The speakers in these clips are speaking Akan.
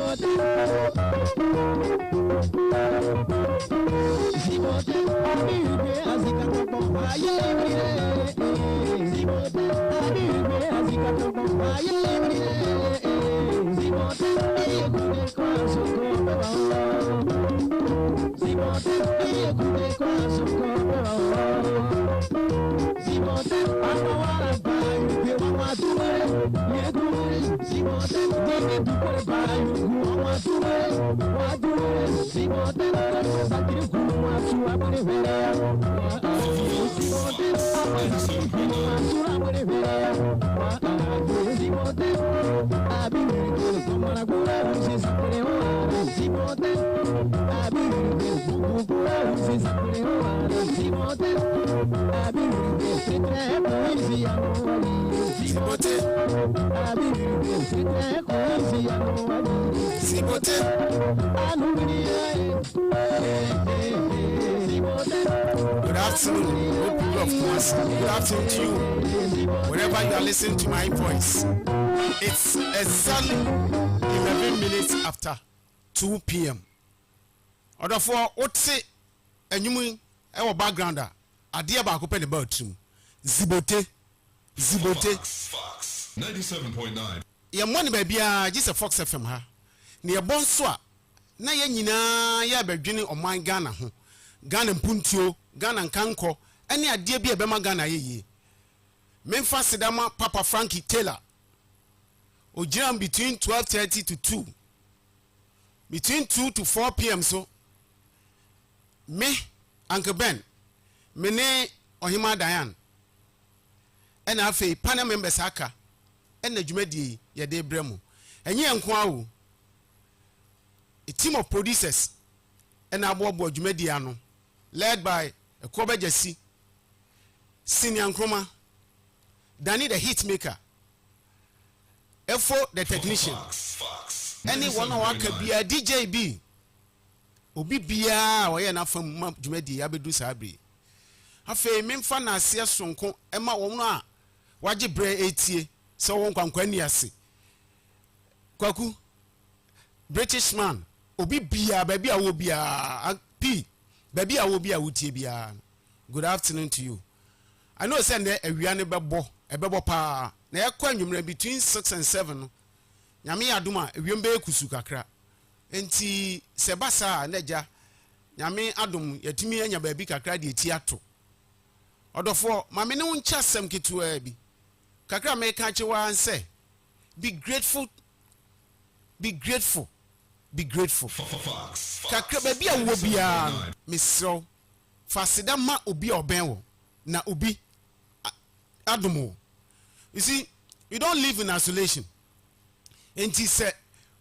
Good afternoon, people of course. Good afternoon to you, wherever you are listening to my voice. It's exactly 11 minutes after 2 p.m. Order for Otse and you our background. Adia Bakopen about him. Zibote. Fox 97.9. Your money baby, just a Fox FM ha. Near Bonswa. Na ye nyina ya bedwene oman Ghana ho. Ghana mpuntio, Ghana nkanko, ene ade bia bema Ghana yeye. Memfa Sidama Papa Frankie Taylor. Ojiram between 12:30 to 2. Between 2 to 4 p.m. so. Me, Uncle Ben, mene Ohima Diane. And afi panel members aka. And the jumedi ya de bremo. And ye nkwa a team of producers and Abobo Jumediano, led by a Kobe Jesse, Senior Nkrumah, Danny the hit maker, Efo the technician, anyone who could be a DJB, Obi Bia or enough from Jumedi Abedu Sabri. Afe memfa na asia sonko ema wo a waje bre etie so won kwankwani ase kwaku British man obi bia baby a wo bia p baby a wo bia wotie bia. Good afternoon to you. I know say na awia ne bebo pa na ekwa nwumra between 6 and 7 nyame adoma ewiem be kusu kakra enti sebasa na ja nyame adom yatimi anya baby kakra de eti ato odofo mame ne woncha sem ketua bi kakra me ka chewa nse be grateful kakra baby a wo bia misro fasida ma obi oben wo na obi adomo. You see, you don't live in isolation. And he said,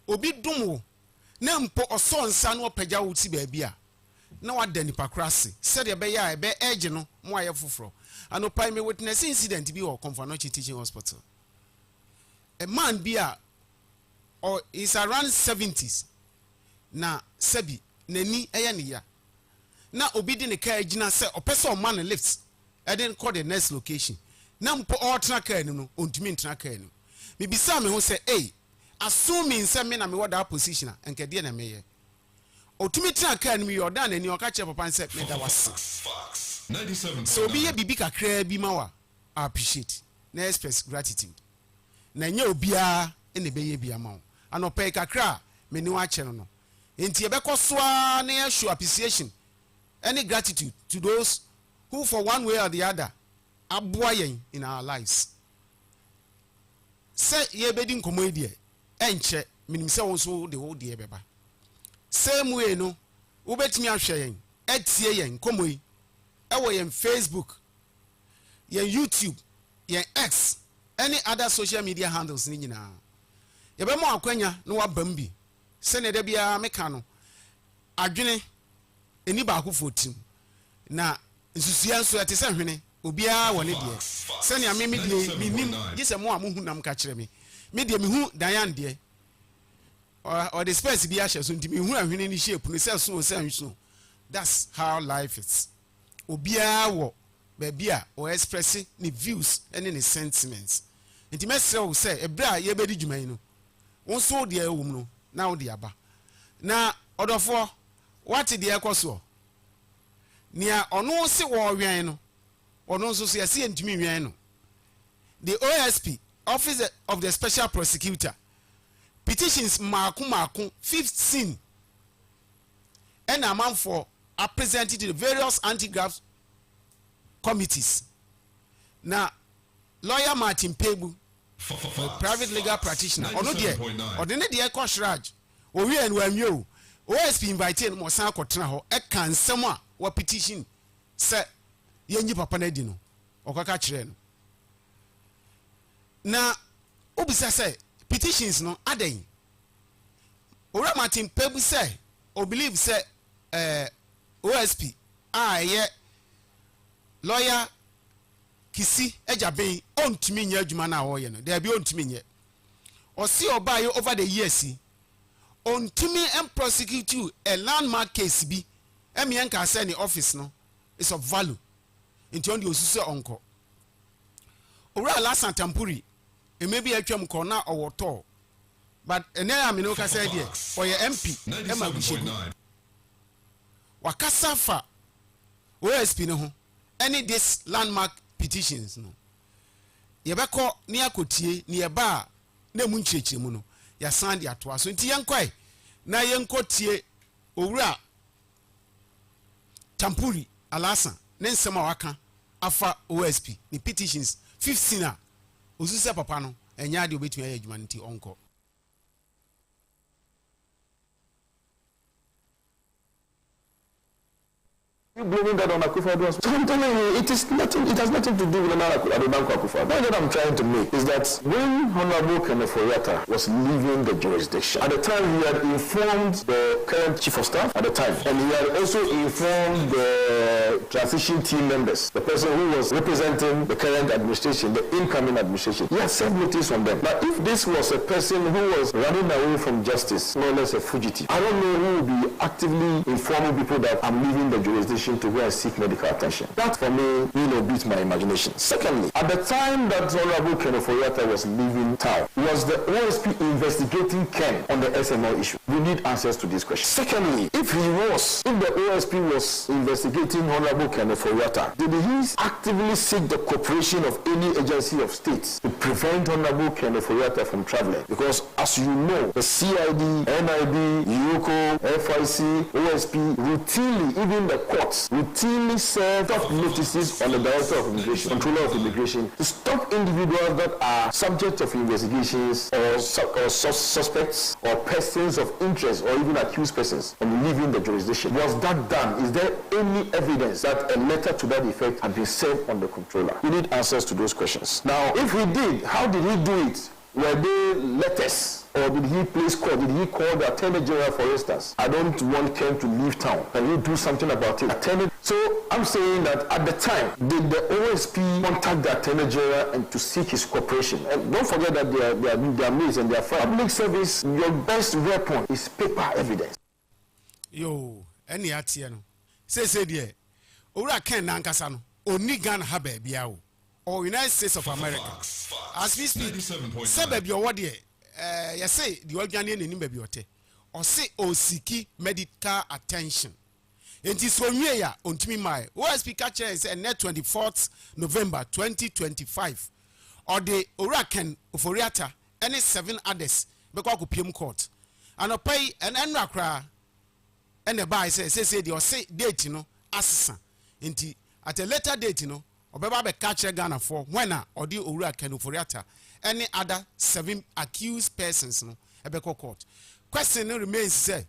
obi domo na mpo oso nsa no pagya wuti baby a na wada nipa krase said ya be ya e be edge no mo aye foforo anopai me witness incident bi o Comfanochi teaching hospital. A man bi a or is around 70s na sebi nani eye ne ya na obi di ne car gina say opese o man lifts I didn't call the next location na mpo o tra car no ontumi ntra car no me bisa me ho say hey assuming say me na me wada position enke de na me ye otumi tra car no me yoda na ni o ka che papa say me da was 97. So be ye bibi kakra bi ma wa appreciate na express gratitude na nya obia ene be ye bia ma wo anope kakra me ni wa che no enti e be kosoa na show appreciation any gratitude to those who for one way or the other aboa yen in our lives. Say ye bedi nkomo edie enche minim se won so de wo de beba same way no wo betimi ahwe yen etie yen nkomo yi ewo yen Facebook yen YouTube yen X any other social media handles ni nyina ye be mo akwanya no wa bambi se ne da bia meka no adwene eni ba akofo tim na nsusuya nso ate se hwene obia wone de se ne ame de minim gise mo amuhu nam ka kire me de mehu dayan de or the space bi ahye so ntimi hu ahwene ni shape ni se so se anso. That's how life is. Obia wo babia o express ni views and ni sentiments. Enti mesre wo se ebra ye bedi dwuman no won so de awum no na wo de aba na odofo what de ekoso nia ono se wo wen no ono nso so yesi entimi wen no the OSP office of the special prosecutor petitions maku 15 and amount for are presented to the various anti-graft committees. Now, lawyer Martin Pebu, a private legal practitioner, or not yet, or the near Koshraj, or we and when you OSP invited Mosan Kotraho, a can someone what petition said Yenji Papanedino or Kakachren. Now, Ubisa say petitions no adding. Ora Martin Pebu say, or believe say, OSP yeah lawyer kisi ejaben ontimi nya adwuma na wo ye no there be ontimi nye o see obaye over the years ontimi and prosecute you a landmark case bi emien ka say ni office no is of value into on the osusu onko owura la santampuri e maybe atwam ko na owoto but enaya me no ka say there for your MP ema bishebu wakasafa OSP no ho any this landmark petitions no yebeko ni akotie ni eba na mu nchechire mu no ya san de ato aso nti yenkwai na yenkotie owura tampuri alasa ne nsema waka afa OSP ni petitions 15 a osuse papa no enya de obetumi aye adwuma nti onko. You blaming that on Akufo-Addo? So I'm telling you, it has nothing to do with Adodanko Akufo-Addo. The point that I'm trying to make is that when Honorable Kenneth Oyata was leaving the jurisdiction, at the time he had informed the current chief of staff at the time, and he had also informed the transition team members, the person who was representing the current administration, the incoming administration. He had sent notice on them. Now, if this was a person who was running away from justice, more or less a fugitive, I don't know who would be actively informing people that I'm leaving the jurisdiction to go and seek medical attention. That for me, beats my imagination. Secondly, at the time that Honorable Kenneth Oyata was leaving town, was the OSP investigating Ken on the SML issue? We need answers to this question. Secondly, if the OSP was investigating Honorable Kenneth Oyata, did he actively seek the cooperation of any agency of state to prevent Honorable Kenneth Oyata from traveling? Because as you know, the CID, NIB, UCO, FIC, OSP routinely, even the courts, routinely serve notices on the Director of Immigration, Controller of Immigration, to stop individuals that are subject of investigations or suspects or persons of interest or even accused persons from leaving the jurisdiction. Was that done? Is there any evidence that a letter to that effect had been served on the Controller? We need answers to those questions. Now, if we did, how did he do it? Were they letters? Or did he place call? Did he call the Attorney General, for instance? I don't want Ken to leave town. Can you do something about it? So I'm saying that at the time, did the OSP contact the Attorney General and to seek his cooperation? And don't forget that their means and their public service, your best weapon is paper evidence. Yo, any atiano. Say dear. Ora Ken Nankasano, only Ghana have biao. Or United States of America. As we speak, say baby or what dear. You say the organian in baby or say osiki medical attention. It is from here on to me my OSP catcher is net 24th November 2025 or the Orakan of Oriata any 7 others because of PM court and a pay an enrakra and the buy say the or say date you know assassin at a later date you know or baby catcher Ghana for when or the Orakan of Oriata any other 7 accused persons no ebeko court. Question remains say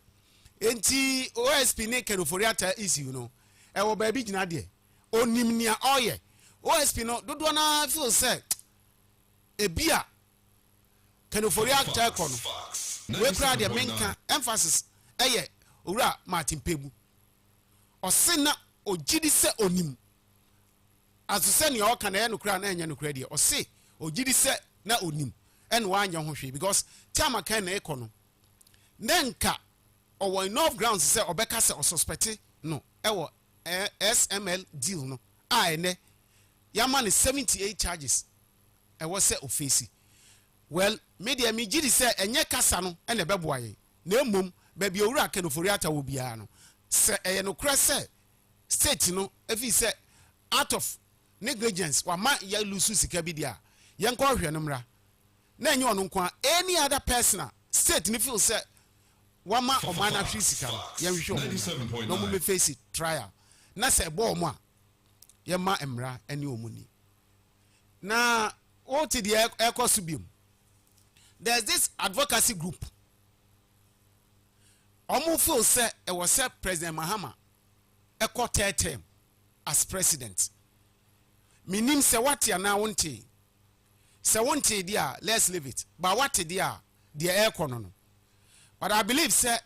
enti OSP ne Kenoforiata issue no e wo ba bi gina de onimnia oye OSP no dodo na feel say ebia Kenoforiata kono we kra de menka emphasis eye owura Martin Pebu o se na ogidi se onim aso se ne o kana ye no kra na enya no kra de o se ogidi se na onim en wanya ho hwe because tiama kan na ekono nenka or enough grounds say obeka say or suspect no ewo SML deal no ene yaman 78 charges e was say ofisi well media me gidi say enye kasa no ene beboaye na mmom baabi owura kenoforiata wo biara no se no kra se state no efi se out of negligence wa ma ya lusu sika bi dia yen ko hwe no mra na enye ono nko any other person state ni feel say wa ma o ma na hwe sika yen hwe no mo be face trial na se bo mo a yen ma emra ene omuni na what the ecosubim there's this advocacy group omo feel say e was say President Mahama eco third term as president minim say what ya na wonte say wonte dia let's leave it but what dia the eco no but I believe say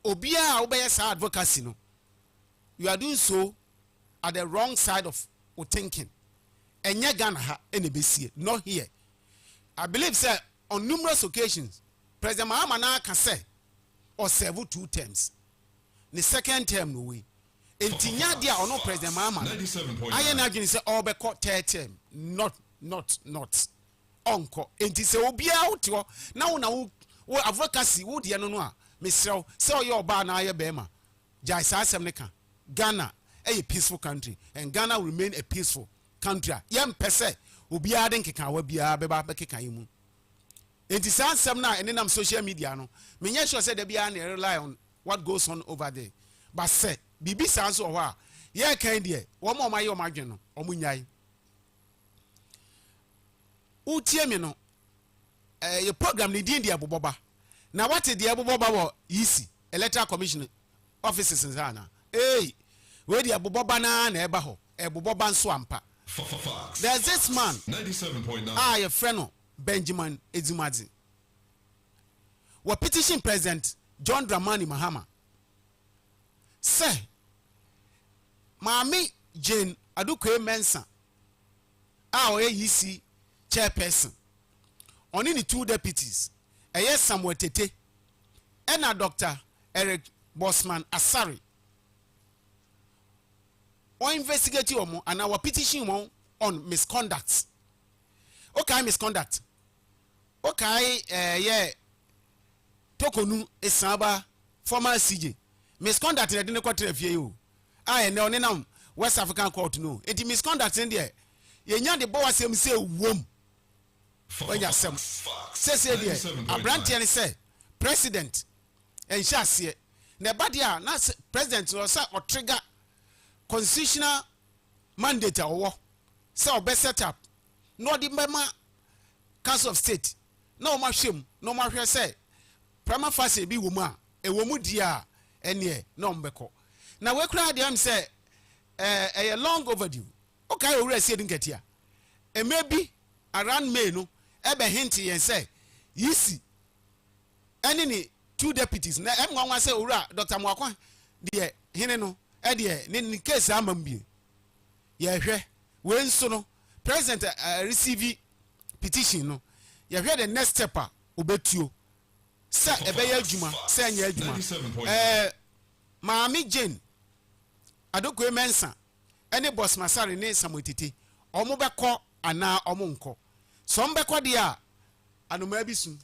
obia obey say advocacy no you are doing so at the wrong side of thinking enye Ghana ha ene besie not here. I believe say on numerous occasions President Mahama na can say or serve 2 terms the second term no way entinya dia ono President Mahama aye na adwene say all be court third term not onko enti say obia wotio na wo advocacy wo de no no a mesrew say oye oba na aye bema jai sa asem ne ka Ghana a peaceful country and Ghana will remain a peaceful country yem pese obia de nkeka wa bia beba bekeka yimu enti sa asem na enenam social media no menye sure say the bia na rely on what goes on over there but say bibi sanso ho a ye kan de wo ma ma ye o madwen no o munyai utie me no your program ni din de Eboboba na what the Eboboba wo yisi electoral commission offices in Zana we the Eboboba na eba ho Eboboba nso ampa there's this man 97.9 your friend Benjamin Ezimadzi we petition President John Dramani Mahama say Mami Jane Adukwe Mensa our AEC chairperson only the 2 deputies yes Samuel Tete and a Dr. Eric Bosman Asari or investigate you and our petition on misconduct. Okay, misconduct. Okay, yeah. Tokonu Esaba former CJ. Misconduct in the quarter of you. I know now West African court no. It misconduct in there. You know the boy say womb. When you say there, a branch and say president and shall see it. Nebadia, not president or trigger constitutional mandate or so best set up. No the member Council of State. No more shame, no more say. Prima facie be woman, a woman dear, and ye, no mbeko. Now we cry them say a long overdue. Okay, already said in get here. And maybe around May no, ebe hinty and say, you see, any 2 deputies. Now, I'm say, Ura, Dr. Mwakwa, dear, Hineno, Eddie, in case I'm a be. Yeah, when so no, President receive petition, no, you hear the next stepper, Ubetu. Sir, Ebeye Juma, Sanya Juma. Mami Jane, Adokwe Mensa, any boss Masari ne Samutiti, Omobeko, and now Omonko. Some beko dia, and maybe soon.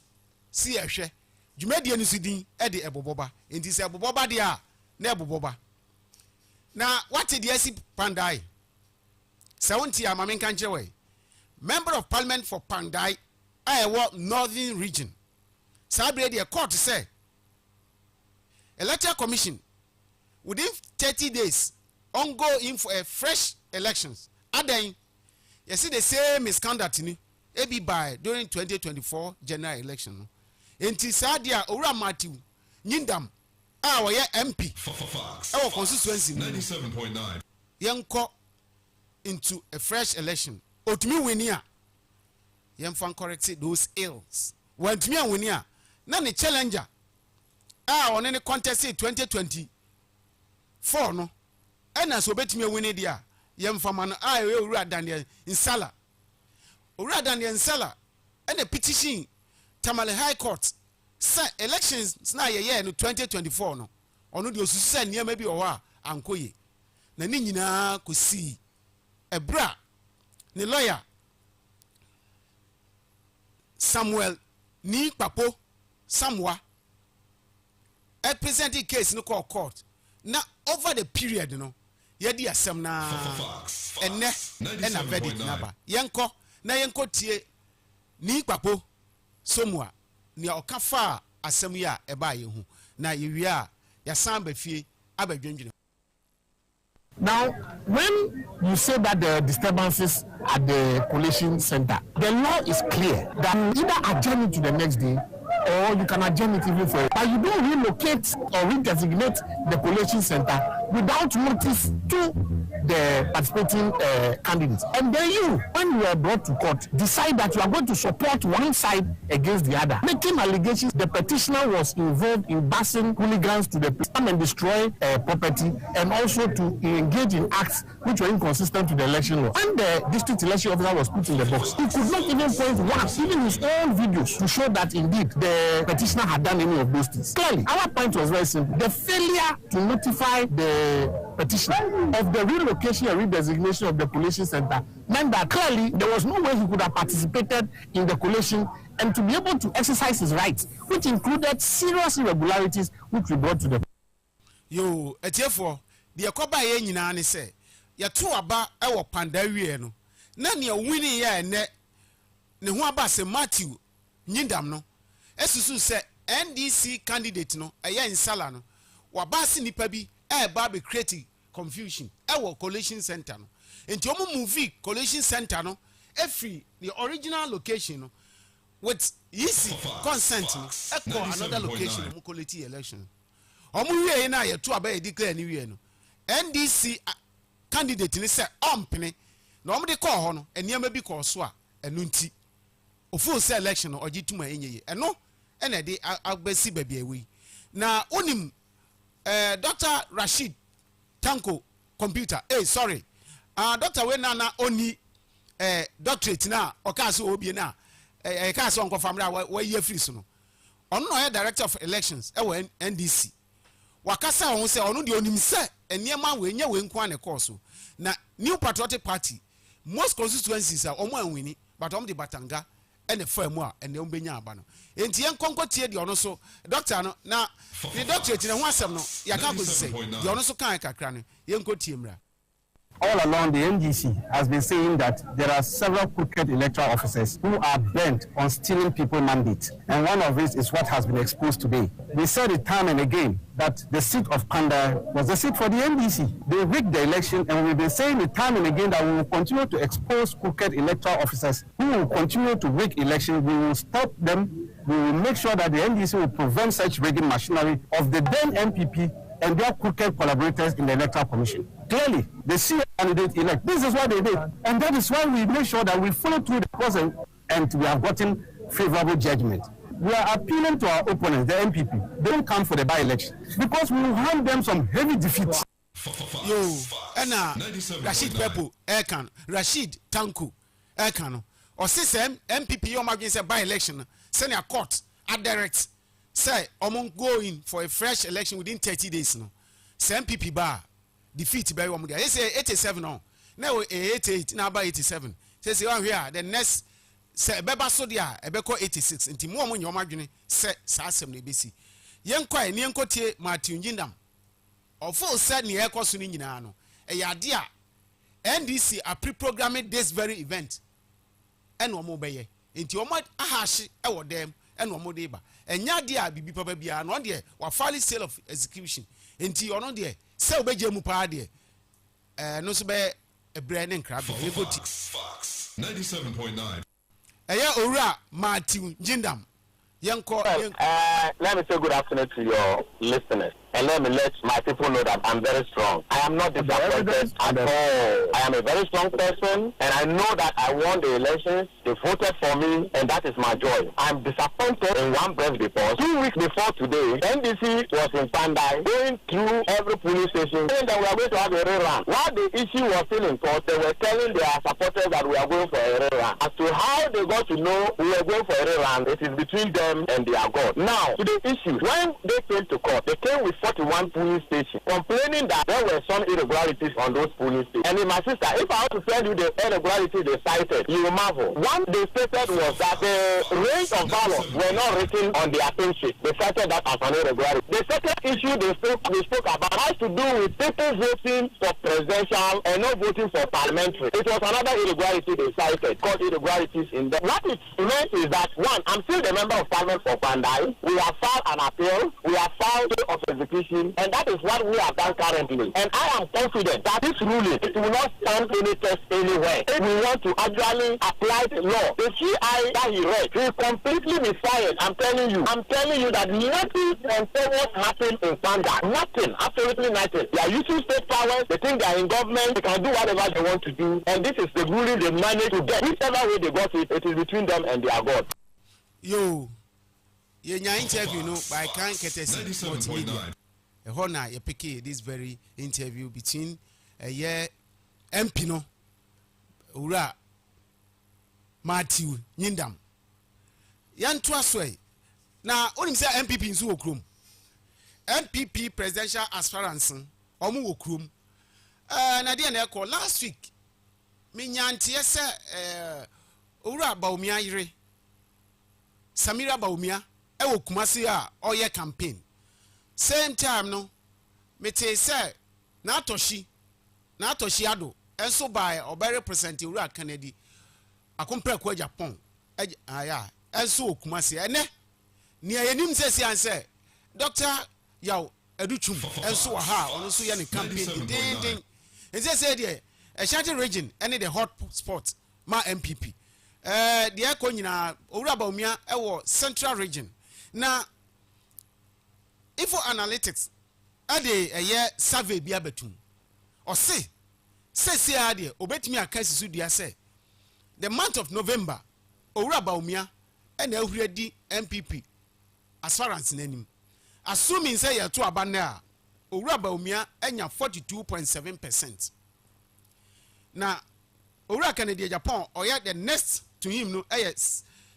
See a share. Jumedian Sidi, Eddie Eboboba, in this Eboboba dia, Neboboba. Now, what did you see Pandai? 70 Mamin Kanchewe, Member of Parliament for Pandai, Iowa Northern Region. Sabre the court to say, Electoral Commission, within 30 days, on go in for a fresh elections. Again, you see the same misconduct in it by during 2024 general election. Enti sadia ora Matthew Nyindam our MP our constituency 97.9 yanko into a fresh election. Otumi winia yemfan correct those ills. When to me winia na the challenger on any contest 2024 no and as obetumi win dia yemfama no owura Daniel Insala owura Daniel Insala and a petition Tamale High Court say elections na ye no 2024 no ono de osusu say niam bi o ha ankoye na ni nyina ko si ebra ni lawyer Samuel ni papo Samwa presented case no court na over the period no yedi asem na enne na verdict naba yenko na yenko tie ni papo somua ni okafa asem ya eba yehu na yewie a ya san ba fie abadwendwene. Now, when you say that the disturbances at the collation center, the law is clear that you either adjourn it to the next day or you can adjourn it even for. But you don't relocate or redesignate the collation center without notice to the participating candidates. And then you, when you are brought to court, decide that you are going to support one side against the other, making allegations the petitioner was involved in busing hooligans to the place and destroy property, and also to engage in acts which were inconsistent to the election law. When the district election officer was put in the box, he could not even point once, even his own videos, to show that indeed the petitioner had done any of those things. Clearly, our point was very simple. The failure to notify the petitioner of the relocation and redesignation of the collation center meant that clearly there was no way he could have participated in the collation and to be able to exercise his rights, which included serious irregularities which we brought to the. Yo, etiefo, the akoba ye nyina ne se, ya to aba e wo panda wie no. Na ne wini ya ne ho aba se Matthew Nyindam no. Esusu se NDC candidate no, eye insala no. Wa ba se nipa bi e ba be create confusion e wo collation center no. Enti omo movie collation center no, every the original location no with easy consent no, echo another location no quality election. Omo wie na ye to aba e declare ni wie no. NDC candidate ni se ompene na omo de call ho no eniema bi call so a enu nti ofu se election no ogituma enyeye eno ena de agbasi babia wi na onim Dr. Rashid Tanko computer sorry Dr. we na oni doctorate na okaso obi na ka so nko famra wa ye free so no ono no director of elections e NDC wakasa ho se ono de onim se eniema we nya we nko ane course na New Patriotic Party most constituencies are omo anwini but omo de Batanga ene famu a ene ombenya aba no enti yen konko tie de ono so doctor no na the doctorate na ho asem no ya ka go say de ono so kan kakra no yen ko tie mra. All along, the NDC has been saying that there are several crooked electoral officers who are bent on stealing people's mandates. And one of these is what has been exposed today. We said it time and again that the seat of Panda was the seat for the NDC. They rigged the election, and we've been saying it time and again that we will continue to expose crooked electoral officers who will continue to rig elections. We will stop them. We will make sure that the NDC will prevent such rigging machinery of the then MPP and their crooked collaborators in the Electoral Commission. Clearly, the CEO candidate elect. This is what they did. And that is why we make sure that we follow through the process and we have gotten favorable judgment. We are appealing to our opponents, the MPP. They don't come for the by-election because we will hand them some heavy defeats. Yo, Rashid Pepo, Ekan, Rashid Tanku, Ekano. Or system MPP, your margin say by-election, send a court, a direct. Say, I'm going for a fresh election within 30 days. No, say MPP bar defeat by 1 million. They say 87 now. Now 88 now by 87. Say one here the next say beba so dia ebeko 86. Nti mo mo nyoma dwene say sa asem na ebesi. Yenko ni yenko tie Matthew Nyindam. Ofo said ni ekoso ni nyina no. E yade a NDC are pre-programming this very event. En omo beye. Nti omo ahahye e wo dem en omo de ba. Enya de a bibi papa bia no de wa file sale of execution enti ono de se obeje mu pa de no so be ebre ne nkra be goti 97.9 eya owura Matthew Nyindam yenko let me say good afternoon to your listeners. And let me let my people know that I'm very strong. I am not disappointed at all. I am a very strong person, and I know that I won the elections. They voted for me, and that is my joy. I'm disappointed in one breath because 2 weeks before today, NDC was in Pandai, going through every police station, saying that we are going to have a rerun. While the issue was still in court, they were telling their supporters that we are going for a rerun. As to how they got to know we were going for a rerun, it is between them and their God. Now, to the issue, when they came to court, they came with 41 police stations, complaining that there were some irregularities on those police stations. And my sister, if I want to tell you the irregularities they cited, you will marvel. One they stated was that the range of ballots were not written on their pin sheet. They cited that as an irregularity. The second first issue they spoke about has to do with people voting for presidential and not voting for parliamentary. It was another irregularity they cited, called irregularities in the. What it meant is that, one, I'm still the member of parliament for Bandai. We have filed an appeal. We have filed of execution, and that is what we have done currently. And I am confident that this ruling, it will not stand any test anywhere. If we want to actually apply the law, the CI that he read, he completely misfired. I'm telling you that nothing untoward happened in Panda. Nothing, absolutely nothing. They are using state powers. They think they are in government. They can do whatever they want to do. And this is the ruling they managed to get. Whichever way they got it, it is between them and their God. Yo, you interview, no, by Kan Ketesi multimedia. A honor, you pick this very interview between a year MP no, Ura Matthew Nindam. Yan Twasway. Now, only say MPP in Zuokrum. MPP presidential aspirants, Omu Okrum. Nadia Neko, last week, Minyanti, Ura Baumia Ire, Samira Baumia, Ewo Kumasia, Oye campaign. Same time, no, Mete say, Natoshi Ado, and so by or by representing Ura Kennedy, a compare kwa Japan, and so Kumasia, and near a name says, and say, Doctor Yao Educhum, and so on so yan campaign, ding. And they said, a shelter region, any the hot spot, my MPP. The Akonina, Urabomia, our central region. Now, if for analytics, a year survey be abetum. Or say, idea, obet me a case sudia say. The month of November, Urabomia, and already MPP, as far as name. Assuming say you're to abandon, Urabomia, and you're 42.7%. Now, Ura Canada Japan, or yet the next to him, no,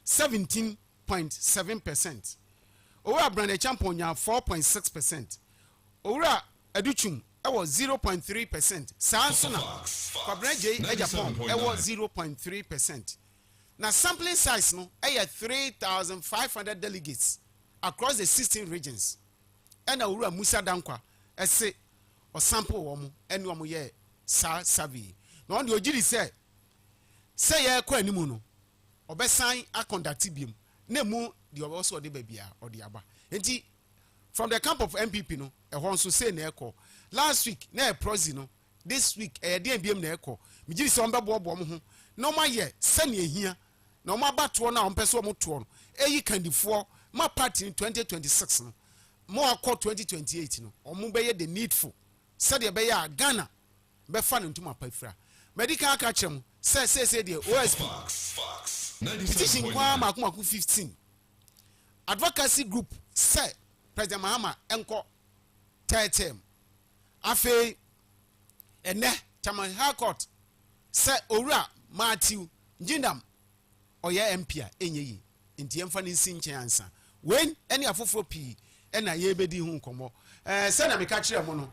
17.7%. Ura Brand Champion, 4.6%. Ura Educhum, I was 0.3%. Sansona, Fabrege, Japan, I was 0.3%. Now, sampling size, no, 3,500 delegates across the 16 regions. And Ura Musa Dankwa, I say, or sample woman, and one year, Savi. No, the Ojiri say ya kwa ni mu no obesan aconduct biom na mu the also the baby or the aba enti from the camp of MPP no e ho nso say na ekọ last week na e proxy no this week e dey biom na ekọ mi giri se on be bo mo ho na ma ye se na ehia na o ma bato na o mpese o mo to no eyi candidate ma party in 2026 no mo akọ 2028 no o mo be ye the needful said e be ya Ghana be fa no ntuma pafra medical catchem say the OSP petition kwa makumaku 15 advocacy group say President Mahama enko term afi ene chairman high court say Owura Matthew Njindam oye MP a enyeyi nti emfa ni nsinche ansa when any afoforo pi na ye bedi hu nkomo say na me ka kire mo no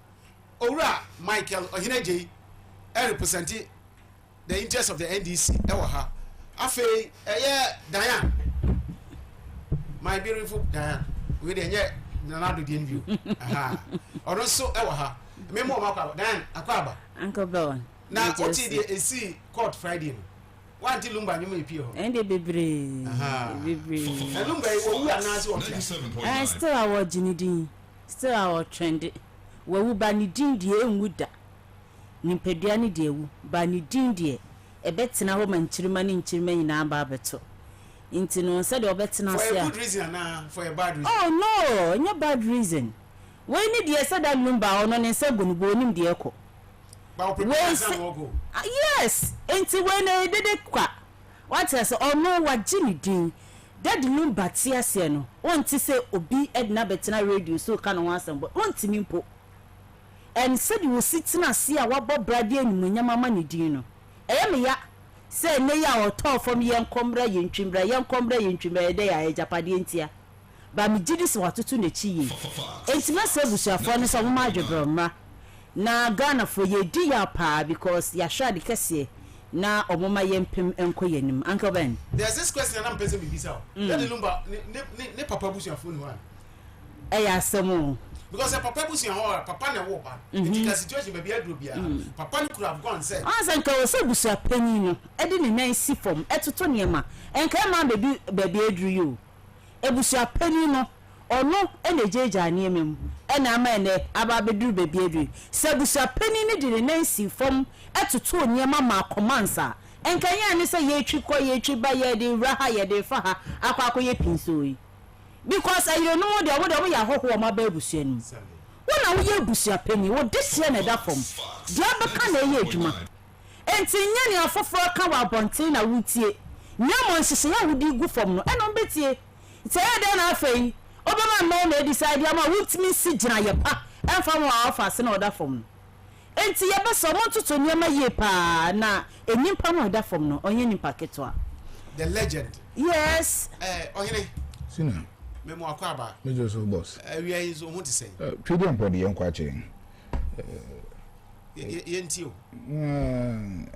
Owura Michael Ohineje represent the interest of the NDC ewa ha afi Diane my beautiful Diane we dey nye na do the interview or so ewa ha me mo makwa Diane akwaba Uncle Bowen na oti dey esi court Friday no one ti lumba nyum epi ho and bebre lumba e wo wu anase wo I still our jinidin still our trend we wu ba ni din die enwuda nimpedua ni de wu ba ni din de ebetina ho manchirima ni nchirima nyina ba beto inti no se de obetina se for a good reason na for a bad reason oh no nya bad reason we ni de se da lumba ono ne se gonugo nim de ekọ ba o prepare san wo go yes inti we na dede kwa what is ono wa jini din that lumba ti ase no wonti se obi edna betina radio so ka no ansem but wonti mimpo and said you will sit na see a wabo brade animunya mama ne din no me ya say ne ya o to from yenkomra yentwimra de ya ejapade entia ba mi gidi se watoto na chi ye entima se busuafo no so mo ma adwebroma na Ghana for ye di ya pa because ya shade kese na omoma yempem enko yanim Uncle Ben there's this question na person be bisa that the number ne papa busuafo no one asemo because a papa busi ho papa na wo ba the situation baby adro bia papa could have gone say ansa nka wo se busa pani no e de ne nan si fom etoto niema enka ma baby adru you ebusa pani no ono ene jeja niemem ena ama ene aba beduru baby adru se busa pani ne de ne nan si fom etoto niema ma komansa enka ya ne se ye twi ba ye de raha ye de fa ha akwa ye pinsoi because I don't know the what we are ho ma ba busuani wona wo ye busia pani wo desie na da fom dia ba ka na ye adwuma enti nya ne afoforo ka wa bonten na wutie nya mo nsese ya wudi gu fom no eno betie se ya de na afei obama no na decide ama wutimi si gina ye pa emfa mo afa se na oda fom no enti ye ba so mo toto niema ye pa na enimpa no oda fom no onye nimpa ketwa the legend yes ohene sina memo akwaba major so boss we are is on what to say twede mpode yen kwa che yentio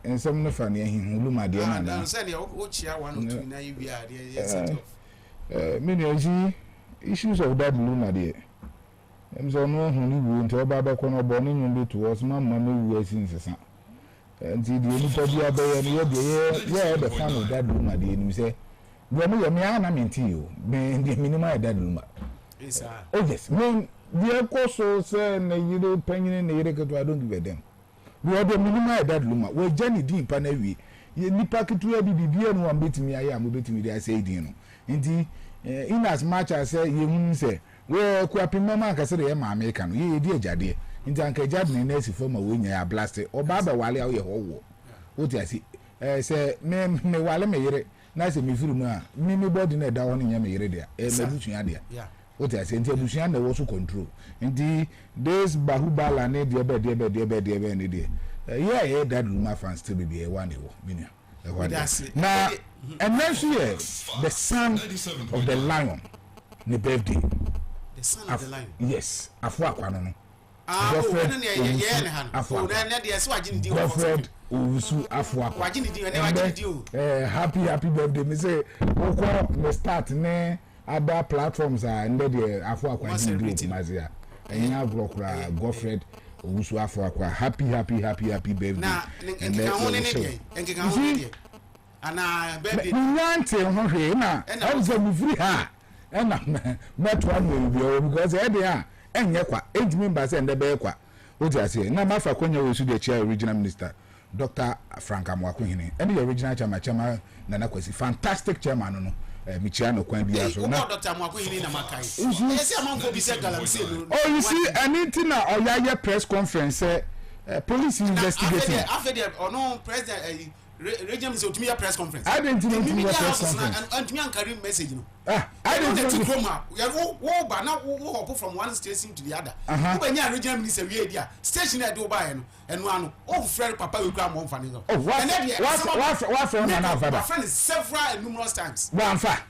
ensem no fa ne hihulu made na na say ne o chia 102 na you be are set off many issues of that lumade so no hu ni wu nti oba ba ko no bo ni nyum bi to was mama me wu asin sesa nti di oni to bia be ye ye the fan of that lumade ni say we me ya na menti o me the minimum that luma yes sir oh yes me the ko say na yire panyin na yire keto I don't give a damn we are the minimum that luma we journey din pa na wi ye nipa keto ya bibia no am betimi aye am betimi dey say din no nti in as much as say ye hun say we kwapi mama ka say ye ma America no ye di ajade nti anka jade na nesi fama we nya ya blast oba ba wale awo ye howo o ti asi say me wale me yire na say me firu mu a me body na da ho nya me yire dia me butua dia o ti asi nti butua na wo so control nti this bahubala ne dia be ne dia yeah that luma fans still be one ewo minia now and next year the son of the lion the birthday the son of the lion yes afu akwano no Godfred Owusu afu akwa happy birthday me say oko me start ne other platforms are nded afu akwa jindi mazia enya glokra Godfred Owusu afu akwa happy birthday na nkeka hone ne ana baby nante ho hwe na enze mu free ha na meto anu bi because e dey ha enye kwa ejimi mba se ndebe kwa oti ase na mafa konya we su de chair original minister Dr. Frank Amwakohene and the original chairman Nana Kwesi fantastic chairman no Michiano Kwan bia so na Dr. Amwakohene na makai ese amanfo bi se galamse no oh you see anything na oya press conference police investigating after the no president region is to press conference I didn't know press conference and me carry message no I didn't know Roma wo ba na wo hop from one station to the other wo ba nya regional minister we dia station e do ba no eno ano o friend papa we kra mo mfa ne so what from na father friend several numerous times one fa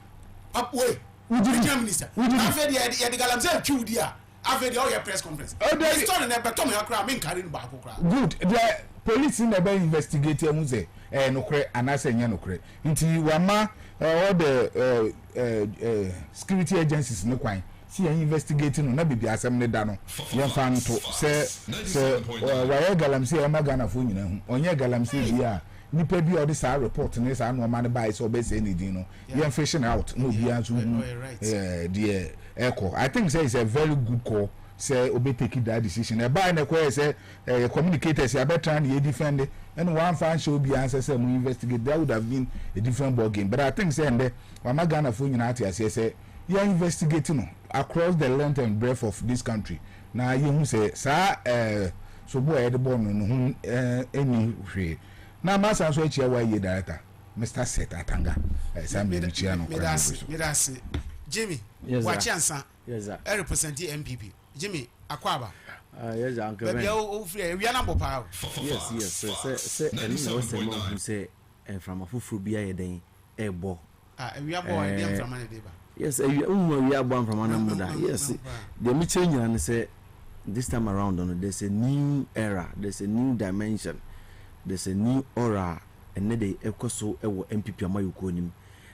we regional minister after the galamse twu dia after the all press conference the story na betom ya kra me carry no ba kra good the police never investigate am say nokre anase nya nokre nti wama all the security agencies no kwan see investigating no na bibi asem ne da no ye fa nto se wa galamsi e magana fo nyina hu onye galamsi bi a nipa bi odi sa report ne sa no ma ne bai so be say ne din no ye fishing out no bi an so the echo I think say it's a very good call say obe take that decision e buy na kwa say communicators ya better na defend and one fan show be answer say we investigate that would have been a different ball game but I think say and wa magana fo nyina ati say you are investigating across the length and breadth of this country na you hu say sa so boy e de ball no hu any hwe na masa so echi wa ye director Mr. Set Atanga Sam Michiano Medasi Jimmy watch answer yes sir I represent the MPP Jimmy Akwaba yes uncle we are free we are number power yes say and no say mo who say from afufuru bia ye den e bo we are born dem from anadeba yes we are born from anamuda yes the me change and say this time around on there's a new era, there's a new dimension, there's a new aura and they ekoso ewo MPP amayuko nim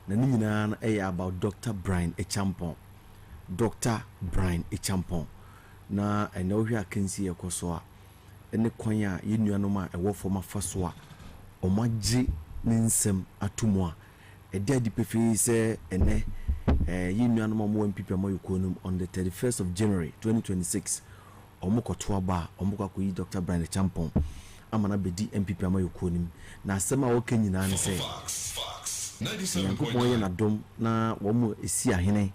na ni nyina about Dr. Brian Echampon. Dr. Brian Echampon. na ɛna ohwe akansi ekoso a ene kwan a ye nuanom a ɛwɔ fam afa so a ɔmagye ne nsɛm atomu a ɛda di pefe sɛ ene ye nuanom mo MPP amoyokonum on the 31st of January 2026 omokoto aba omokakoyi Dr. Brian Champon amana bedi MPP amoyokonum na asɛm a wɔka nyinaa ne sɛ yankopɔn yɛ nadom na wɔn esi ahene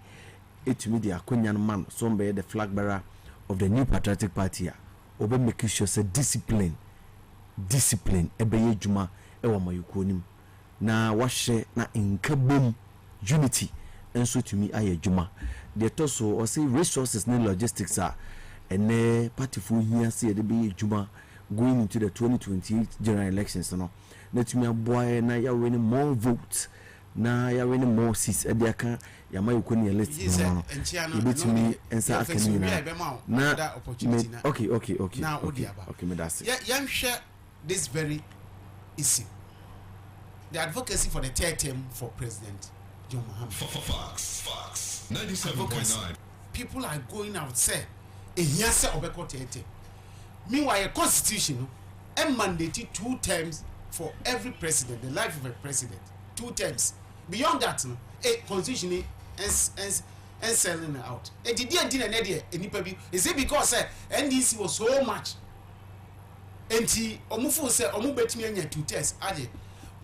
etumi de akonya no man so mbɛ the flag bearer of the new patriotic party a obe make sure say discipline ebeye djuma e wa mayokonim na wahye na nkabom unity enso tumi aye djuma de to so o say resources ne logistics a ene party fu hia se de beye djuma going into the 2028 general elections no na tumi aboa na ya win more votes na ya win more seats e de aka ya mayokoni elect no ibetumi ensa akani na okay me that's yeah yan share this very issue, the advocacy for the third term for President John Mahama. Fox 97.9. People are going out say ehia obeko tete. Meanwhile, a constitution mandated 2 terms for every president, the life of a president, 2 terms. Beyond that, a constitution and selling out. Is it because NDC was so much? And omufu say omubetimi anya 2 tests ade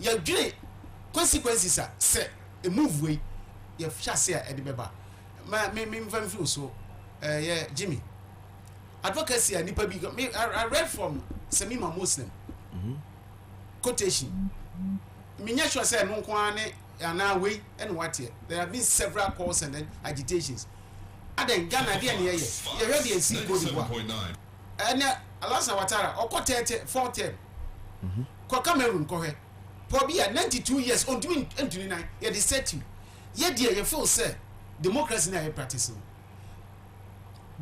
ya dwere consequences say a move way ya fiase a edebeba me mfamfi so yeah Jimmy advocacy a nipa bi I read from Semima Muslim quotation me nya sure say no nko ane ana we and what here there have been several calls and then agitations aden Ghana dia ne ye heard the see go di wa and Alasa Watara or quartet 410 ko Cameroon ko he probably at 92 years on doing 29 yeah they said you yeah dear you feel say democracy na practicing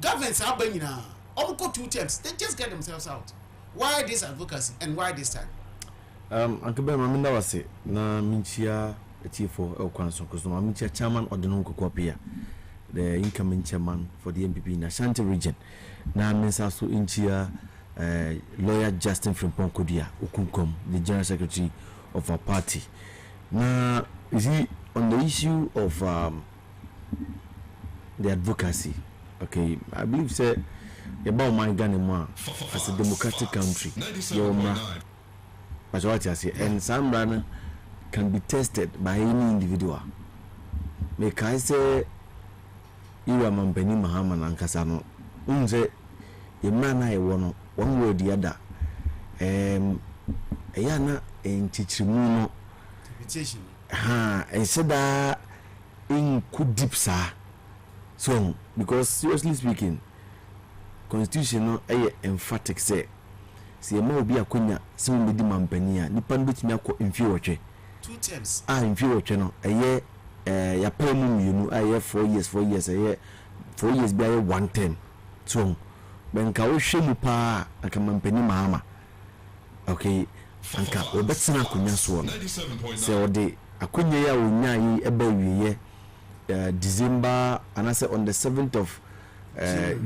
governments are bringing almost 2 terms they just get themselves out. Why this advocacy and why this time? Uncle Ben Mamina was it na minchia for Ansong because no minchia chairman or the non-copia the incoming chairman for the MPP in Ashanti region na mensa so inchia lawyer Justin Frimpong Kodia Ukunkom, the general secretary of our party. Now is he on the issue of the advocacy? Okay, I believe say about my Ghana as a democratic country but what I say and some runner can be tested by any individual. Make I say you are Mampeni Mahama Nankasano unze a man I want one way or the other ayana en chichimuno invitation and said that in could deep sa so because seriously speaking constitution emphatic say see ma obi akonya se mo di mampania nipa no betimi akọ mfiwotwe 2 terms mfiwotwe no ya pemu mienu 4 years 4 years bi 1 term so benka wo hwemu pa aka mampani Mahama okay anka obetsena akonya so no se ode akonya ya onya yi eba wiye December anase on the 7th of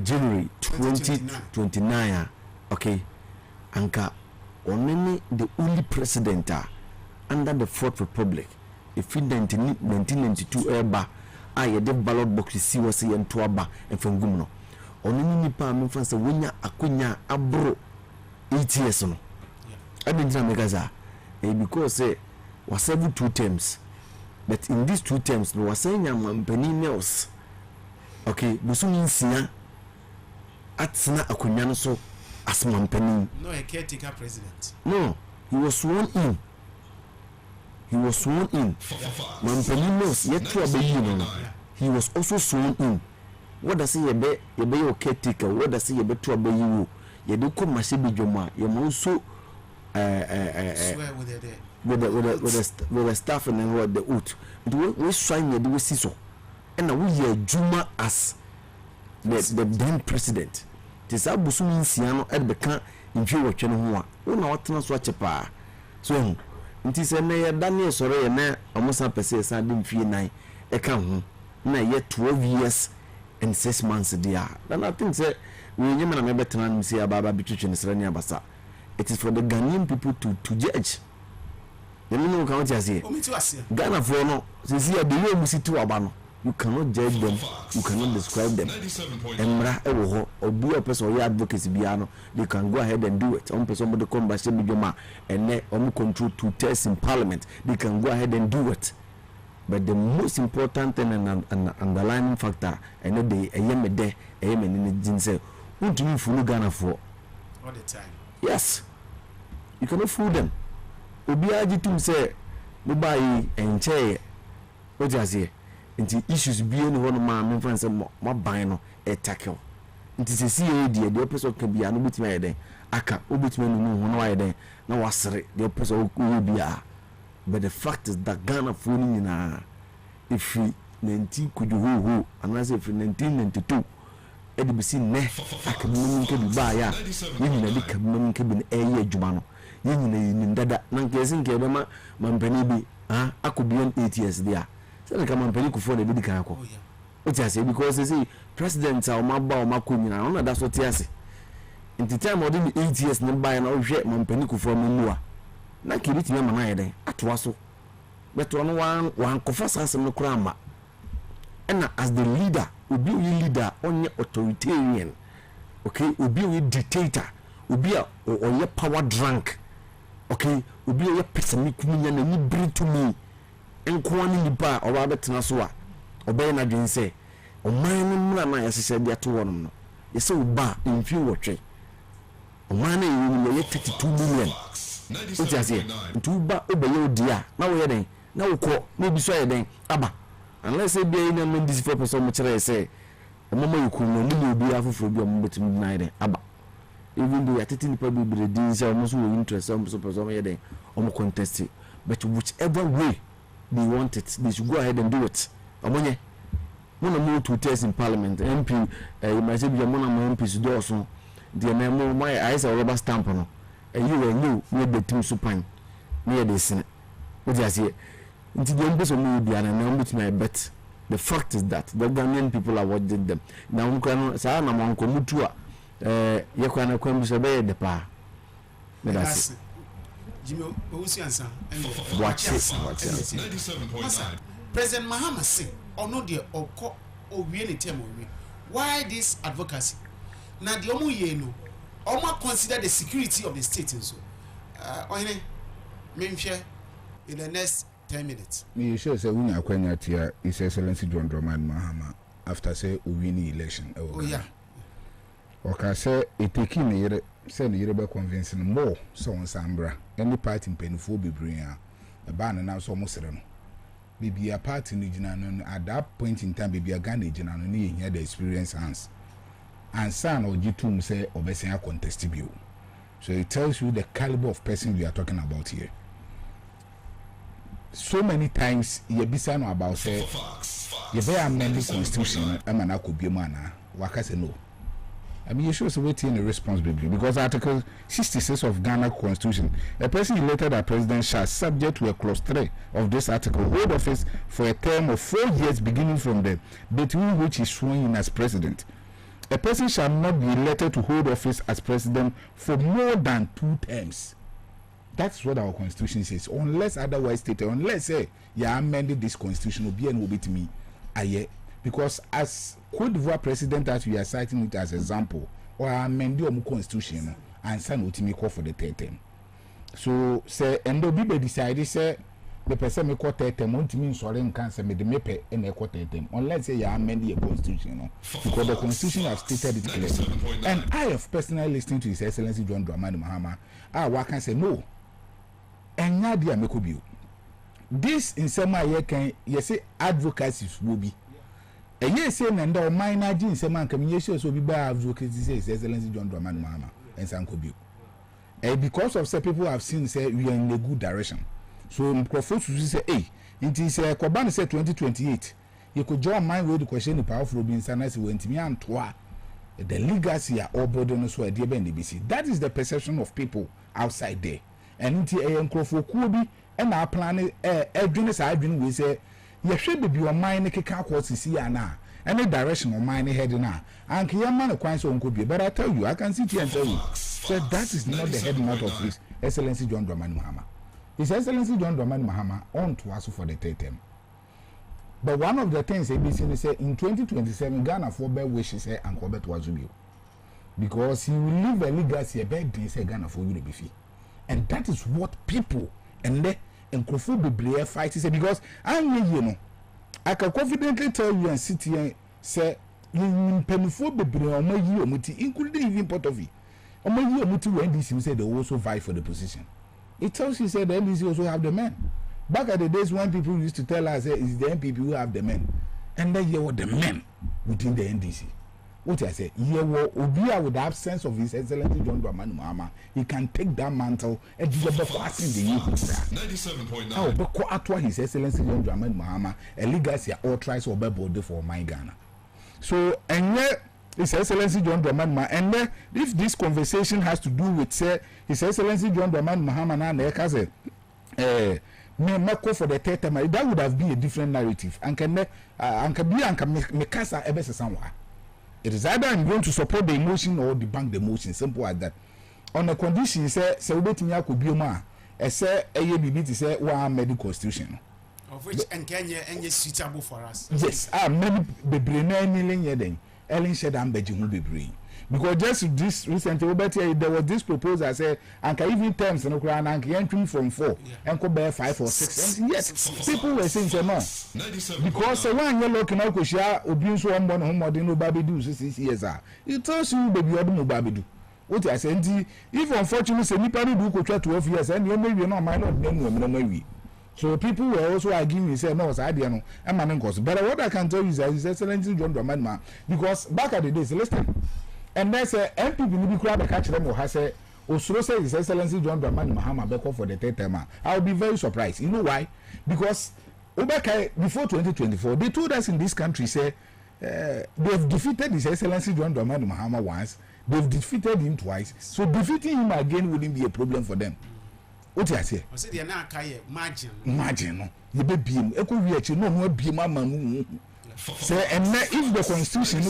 January 2029 okay anka onene the only president under the 4th republic if in 1992 eba the ballot box si wose yento aba efangum no onene nipa amfa se wonya akonya abro 8 years no adinja megaza because say was serve 2 terms but in these 2 terms no was saying mampani meals okay busumi nsia atsena akonya no so as mampani no a caretaker president no he was sworn in mampani meals yet to obey no he was also sworn in what does he be your caretaker what does he be to obey you ye do come mashibi joma ye mo so swear with the staff and what the oath we sign ye do see so and we hear juma as the then president this abusumi nsia no e be kan mfi wotwe no ho a wona watena so achepa so nti se na ye Daniel soro ye na omosa pese sa de mfie nan e ka ho na ye 12 years in 6 months there. Then I think say we never better say about between Israel Basa. It is for the Ghanaian people to judge. You know what I say? Ghana for no, since you are the way we see to Abano, you cannot judge them, you cannot describe them. Emra ewo or be a person or advocacy biano, they can go ahead and do it. On person with the conversation with and then on control to test in parliament, they can go ahead and do it. But the most important thing and underlying factor, and then they a yeme de a yeme in the jinse, who do you fool Ghana for? All the time. Yes, you cannot fool them. Obiaji tum say no buy and chair. What you say? Into issues being one of my friends and my bino a tackle. It is a CAD, the opposite can be an obit me then. Aka obit me no one then. Now was the opposite will be a. But the fact is that Ghana fooling in a if 19 could you who and as if 1992 edibisi ne akamu nke bi ba ya yini na dikamu nke bi na eye adwuma no yini na ndada na nkezi nke be ma mampani bi akobion 8 years there say ka mampani ku for na bi dikan akọ o ti ase because say president a ma ba o ma ko nyina ona da so ti ase in time of 8 years ne ba ya na o hwe mampani ku for mu a na kiriti me mana yeden atoa so beto no wan kofa sanse no kura ma and as the leader obi we leader onye authoritarian, okay, obi we dictator, obi or power drunk, okay, obi a person kunya na ni bring to me enko ani ni ba or abetena so a obey na dwen say o man mura na yesese dia to wonom no yese ba mfi wotwe o man na ye 32 million o just say ntu ba obeye odia na wo ye den na wo ko na bi so ye den aba unless say be in a this 4% much say mama you no ni obi afoforo bi o betim na ye aba even though atiti nipa bi bredi say almost we interest so person ye den o contest but whichever way they want it they should go ahead and do it omonye mona mo to test in parliament MP you might say be mona mo MPs do so the na mo my eyes are rubber stamp no you were new we the team supan near the senate what you say until the embassy mo be and na mo my bet the fact is that the Ghanaian people are watching them now nko sa na mo nko mutu a ye kwa na kwa mso be de pa me da se Jimmy Owusiansa watch it 97.9 President Mahama say ono de okọ owie ne tem owie why this advocacy na de omo ye no omo consider the security of the state so oyene memhwe in the next 10 minutes me sure say unya kwanya tia His Excellency John Dramani Mahama after say win election oh yeah okay say eteki ne yere say ne yere be convince no more so on sambra any party mpenifo bebre a ba na na so mo sere no bibia party ni gina no at that point in time bibia Ghana gina no ne here the experience hands and san ogitum say obesen contest bio so it tells you the caliber of person we are talking about here. So many times you bisa no about say you be amend the constitution amana ko bi mana waka say no. I mean, you should also wait in a responsibility because Article 66 of Ghana Constitution, a person elected as president shall, subject to a clause 3 of this article, hold office for a term of 4 years beginning from the between which he is sworn in as president. A person shall not be elected to hold office as president for more than 2 terms. That's what our constitution says, unless otherwise stated. Unless say you amended this constitution, will be to me, because as Cote d'Ivoire president that we are citing it as example, or amend the constitution and send ultimate call for the 3rd term. So say and the people decided say the person may call 3rd term won't mean sorry and cancer me the mepe and a quarter term unless say you amend the constitution, because the constitution has stated it clearly. And I have personally listened to His Excellency John Dramani Mahama. What can say no? And Nadia Mekobio. This in some way can you say advocacy will be. And yes, say na minor jin say man communication so be by advocacy say His Excellency John Dramani Mahama and Sankobio. And because of say people have seen say we are in a good direction. So microphone to say hey, it is Koban say 2028. You could join my way to question the powerful being sanasi when me and toi the legacy are all burden so a dear BC. That is the perception of people outside there. And nti microphone could be and our plan edwin is we say you should be your mind keka kwot sisi ana any direction of mine heading now. And Kiyama quite so could be, but I tell you, I can sit here and tell you, so that is not the head mouth of His Excellency John Dramani Mahama. His Excellency John Dramani Mahama on to us for the third term. But one of the things ABC said in 2027, Ghana for bear wishes and Robert Wazubio. Because he will leave a legacy a bad day, say Ghana for you to be free. And that is what people and the Nkrofu Biblia fight is because I can confidently tell you and sit here and say in Penifo Biblia or Muti, including even Portovi. Or maybe Muti when this said they also vie for the position. It tells you said the NDC also have the men. Back at the days when people used to tell us it's the MPP who have the men. And then you were the men within the NDC. What I say, you were Obia with the absence of His Excellency John Dramani Mahama, he can take that mantle and do the passing the youth. 97.9. How Beko His Excellency John Dramani Mahama, a legacy all tries or body for my Ghana. So, and yet, His Excellency John Dramani Mahama, and if this conversation has to do with, say, His Excellency John Dramani Mahama, and Ekaze, for the third time, that would have been a different narrative. And can be Mikasa Ebese somewhere. It is either I'm going to support the emotion or debunk the emotion. Simple as that. On the condition, he said, celebrating could be a say AABB to say one medical constitution. Of which and Kenya is suitable for us. Yes, many be Ellen said I'm begging who be brain. Because just this recently, there was this proposal I said, and can even terms no crown and entry from 4 and go bear 5 or 6. And yes, people were saying so no. Because when you're looking at Koshia, Obin so one home or no baby do 6 years. It tells you baby or no baby do. What I said, if unfortunately, say Nipani do go 12 years, and you may be not minor name no maybe. So people were also arguing, say no, it's idea no, and man cost. But what I can tell you is that His Excellency John Dramani Mahama, because back at the days, listen. And there's a MPP will be crowd catch them or has a Osoro says His Excellency John Dramani Mahama Beko for the third term. I'll be very surprised. You know why? Because before 2024, they told us in this country say they've defeated His Excellency John Dramani Mahama once, they've defeated him twice, so defeating him again wouldn't be a problem for them. What do I say? I said they are not margin. Margin, you be beam. Echo reach no be mama. Say, and if the constitution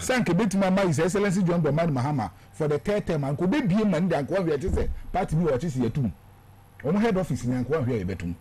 sank a bit to my His Excellency John Dramani Mahama for the third term and could be a man that go say party me what is here too. On head office in Anqua here betum.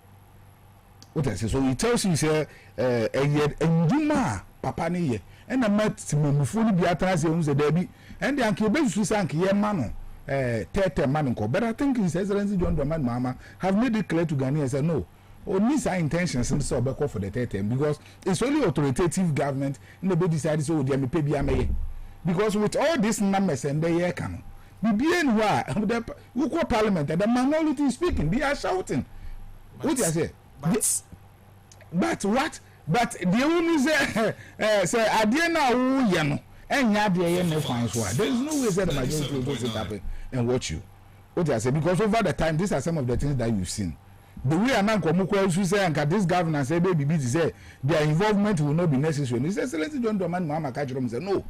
What I say, so he tells you, say, and yet, and Duma, Papa Niye, and I met him fully be atrás owns a debby, and the Uncle Bensu sank ye mano, third term man. But I think His Excellency John Dramani Mahama have made it clear to Ghanaians that no. Or miss our intentions and so back for the third term because it's only authoritative government and the decided so they may pay because with all these numbers and the year can be why the parliament and the minority speaking they are shouting. What do I say? But what? But the only say I dare now yano and yadi there is no way that the majority will go sit up and watch you. What do I say? Because over the time these are some of the things that you've seen. The way an uncle say and this governor say baby busy say their involvement will not be necessary. His Excellency John Dramani Mahama Kajirom said no.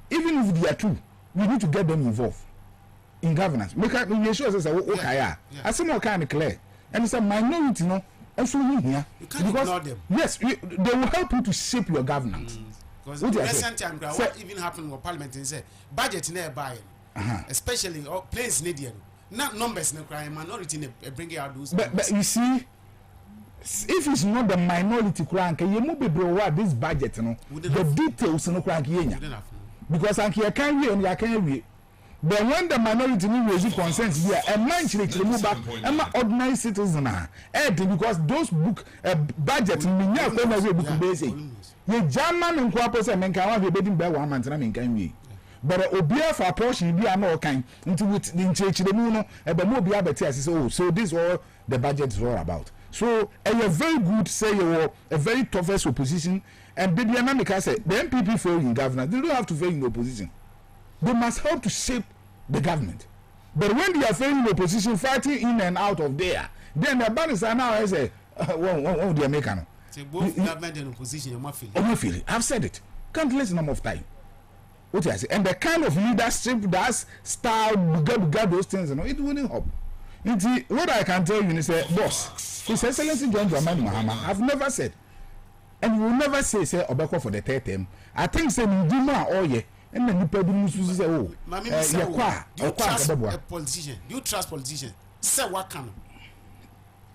Even if they are true, we need to get them involved in governance. Make sure say okay, I see more kind of clear. And it's a minority no also here. You can't ignore them. Yes, they will help you to shape your governance. Because the recent time what even happened with Parliament and say budget nearby, especially planes Canadian. Not numbers no crime minority bring out those. But you see, if it's not the minority crank, you move be this budget, no. The details no crank because I can't read and I can't read. But when the minority raise concerns here, a man should move back. I'm an ordinary citizen, because those book budget me book basic. You German and Quapos and Menkawa be betting by 1 month and I mean. But obia for a portion be no kind into with the church the moon and the more be so this is all the budget is all about. So a very good say you a very toughest opposition and baby America say the MPP fail in governance, they don't have to fail in opposition. They must help to shape the government. But when they are failing in opposition, fighting in and out of there, then the balance are now as a one the American. So both government and opposition feel it. I've said it. Countless number of time. What I say, and the kind of leadership that's style, those things, it wouldn't help. What I can tell you is, boss, His Excellency John Dramani Mahama, I've never said and you will never say obeko for the third term. I think say ndima oye and then nipa bi musu say oh a politician. Do you trust politicians? Say what can?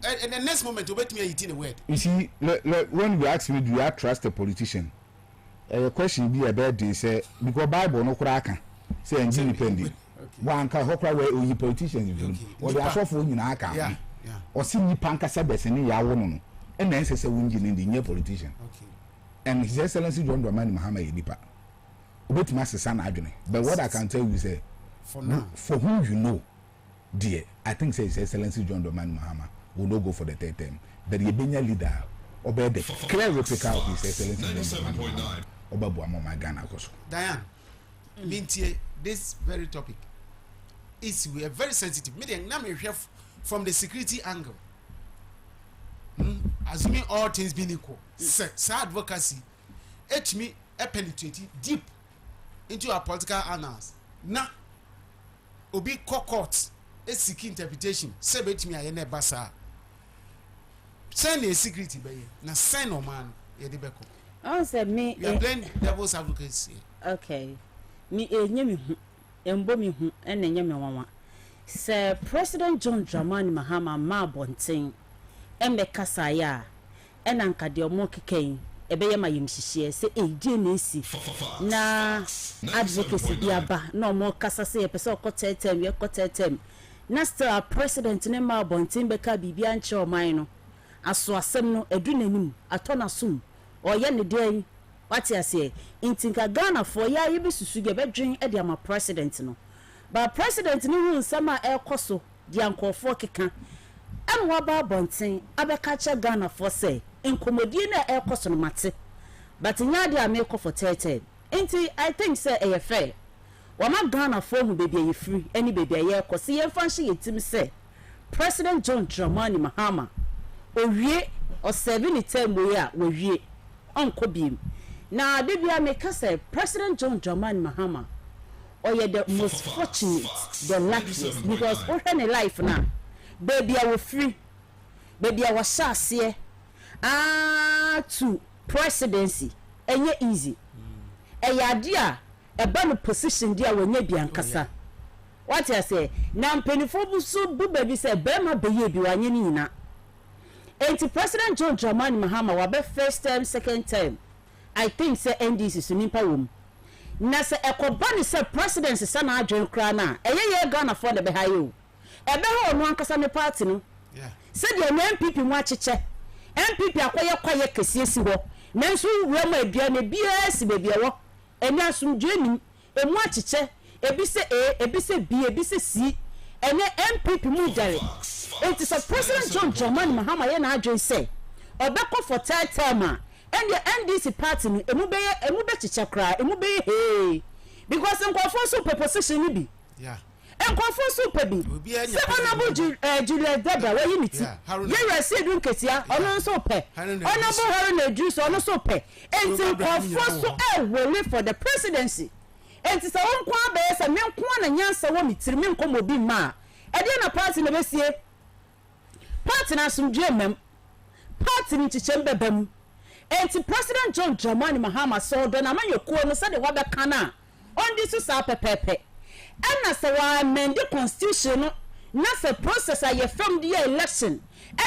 And the next moment you bet me eating a word. You see, when you ask me, do you trust a politician? A question be about this, because Bible no cracker, say independent. One can hope away with politicians, or they are so for you account, or see me panka sabes and ya woman, and then says a winning in the near politician. And His Excellency John Dramani Mahama Edipa. With Master San Adjune. But what I can tell you is, for now, for whom you know, dear, I think say His Excellency John Dramani Mahama will not go for the third term. But the Ebenya leader, obey the clear replica of His Excellency John Dramani Mahama. Diane, this very topic is we are very sensitive. Meaning, now we have from the security angle. Assuming all things being equal, sir, advocacy, me penetrating deep into our political annals. Now, obi court is seeking interpretation. Say me I ne basa. Send a security by na sign no man yedibeko. I said me. You are playing devil's advocacy. Okay. Me nyemi hu embo mi hu ene nyemi wanwa. Sir President John Dramani Mahama ma bonten embe kasa ya ena nka de omo keken ebeye ma yimhihie se eje na esi na advocacy biaba na omo kasa se epese okotetem ye kotetem na still president ne ma bonten be ka bibia nche oman no aso asem no edu nanim atona sum oye ne den wati ase intinka Ghana for ya yibi susuge be dwen e de ama president no ba president ni hu nsama e koso di ankofo keka an wa ba bonten abeka cha Ghana for say inkomodi na e koso no mate but nya de ameko for 30 inti I think say e fair wa ma Ghana for hu baby e free any baby e koso ye fanhye yetim say President John Dramani Mahama owie o 70 term we a owie onko biem na bibia make say President John Dramani Mahama or the most fortunate, the luckiest, because all her life now, baby, I was free, baby, I was sassy, to presidency, and yet easy. A idea, a banner position, dear, when you be ankasa. What I say, now penny for so baby said, Bema baby, and you nina. And to President John Dramani Mahama, wabe first term, second term, I think say NDC is an imperium. Na se ekobani se president se na adwen kra na ye Ghana for the behayo ebe ho no ankasa ne party no se de MPP mu acheche MPP akoye kese si ho nanso wura ma adua ne bia si bebia wo eni asumdwe nim emu acheche ebi se B ebi se C ene MPP mu dare it is a President John Dramani Mahama ye na adwen se obeko for third term and the NDC party ni emu be chichakra emu be hey because nkofo so position ni bi nkofo so pe bi se honorable Julius Dada we unity ye resi dun ketia ono so pe honorable Haruna Juice ono so pe enti nkofo so wole for the presidency enti se won kwa be se me nko na nyansa wo mitiri me nko mobi ma e de na party na besie party na sumdwe mem party ni chichem bebam enti President John Dramani Mahama so do na manyokuo no se de wa beka na on this so pepepe na se wa amend the constitution no na se process aye from the election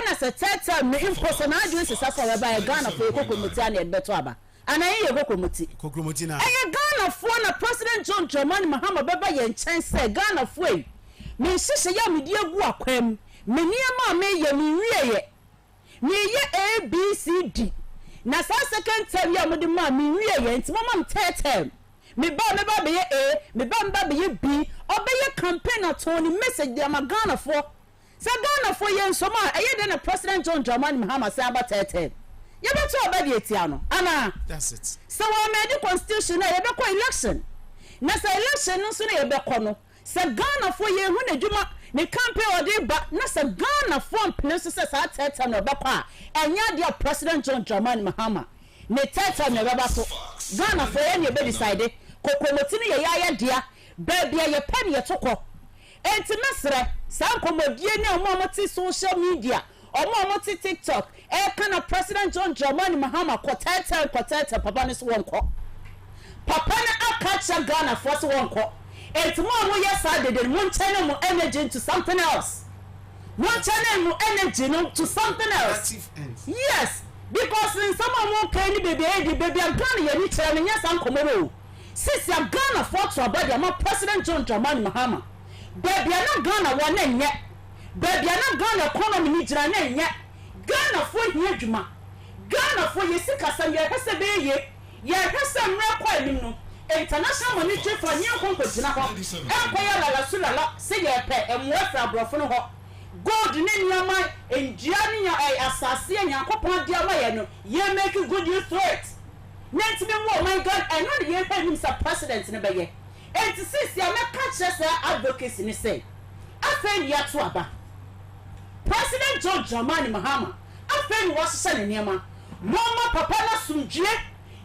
na se tata me impose na adwen se sasa wa ba Ghana for kokomiti na ebeto aba ana ye kokomiti na Ghana for na President John Dramani Mahama beba ye nchen se Ghana for me hihye ya me die gu akwam me niam me ye me wieye me ye ABCD na sa second term ya mudi ma mi wiye enti mama third term me ba be ye A me ba be ye B obeye campaign atoni message de ma Ghana for sa Ghana for ye nsoma aye de na President John Dramani Mahama say about third term ye beto obedi etia no ana that's it so wa me the constitution na ye be ko election na sa election no so na ye be ko no sa Ghana for ye hu na djuma ne campaign odi ba na sa Ghana for place say sa third term no be kwa enya dia President John Dramani Mahama ne third term no be ba so Ghana for ye ne be decide kokomoti ne ye ya dia baby ye pen ye toko enti mesre sa komodie ne omo ti social media omo ti TikTok kana President John Dramani Mahama kotete papa ne so wonko papa na akacha Ghana for so wonko enti mo yes did mo channel mo energy into something else one channel mo energy no to something else yes because in some more kind baby I'm Ghana ye ni chere yes am komoro since I'm Ghana for to about am President John Dramani Mahama baby na Ghana one enye baby na Ghana economy ni jira na enye Ghana for here dwuma Ghana for yesika sam ye hese be ye hese mra kwa elim no international monetary fund nye konko jina ho enkoya la sulala se ye pe emwefra brofo no ho gold ne nyama enjia ne ya asase yankopon dia ma ye no ye make good use to it net me oh my god I know the ye pay him sir president ne be ye enti sis ya meka chese advocacy ni say afen ya to aba President John Dramani Mahama afen wo sese ne niam mama papa na sumdue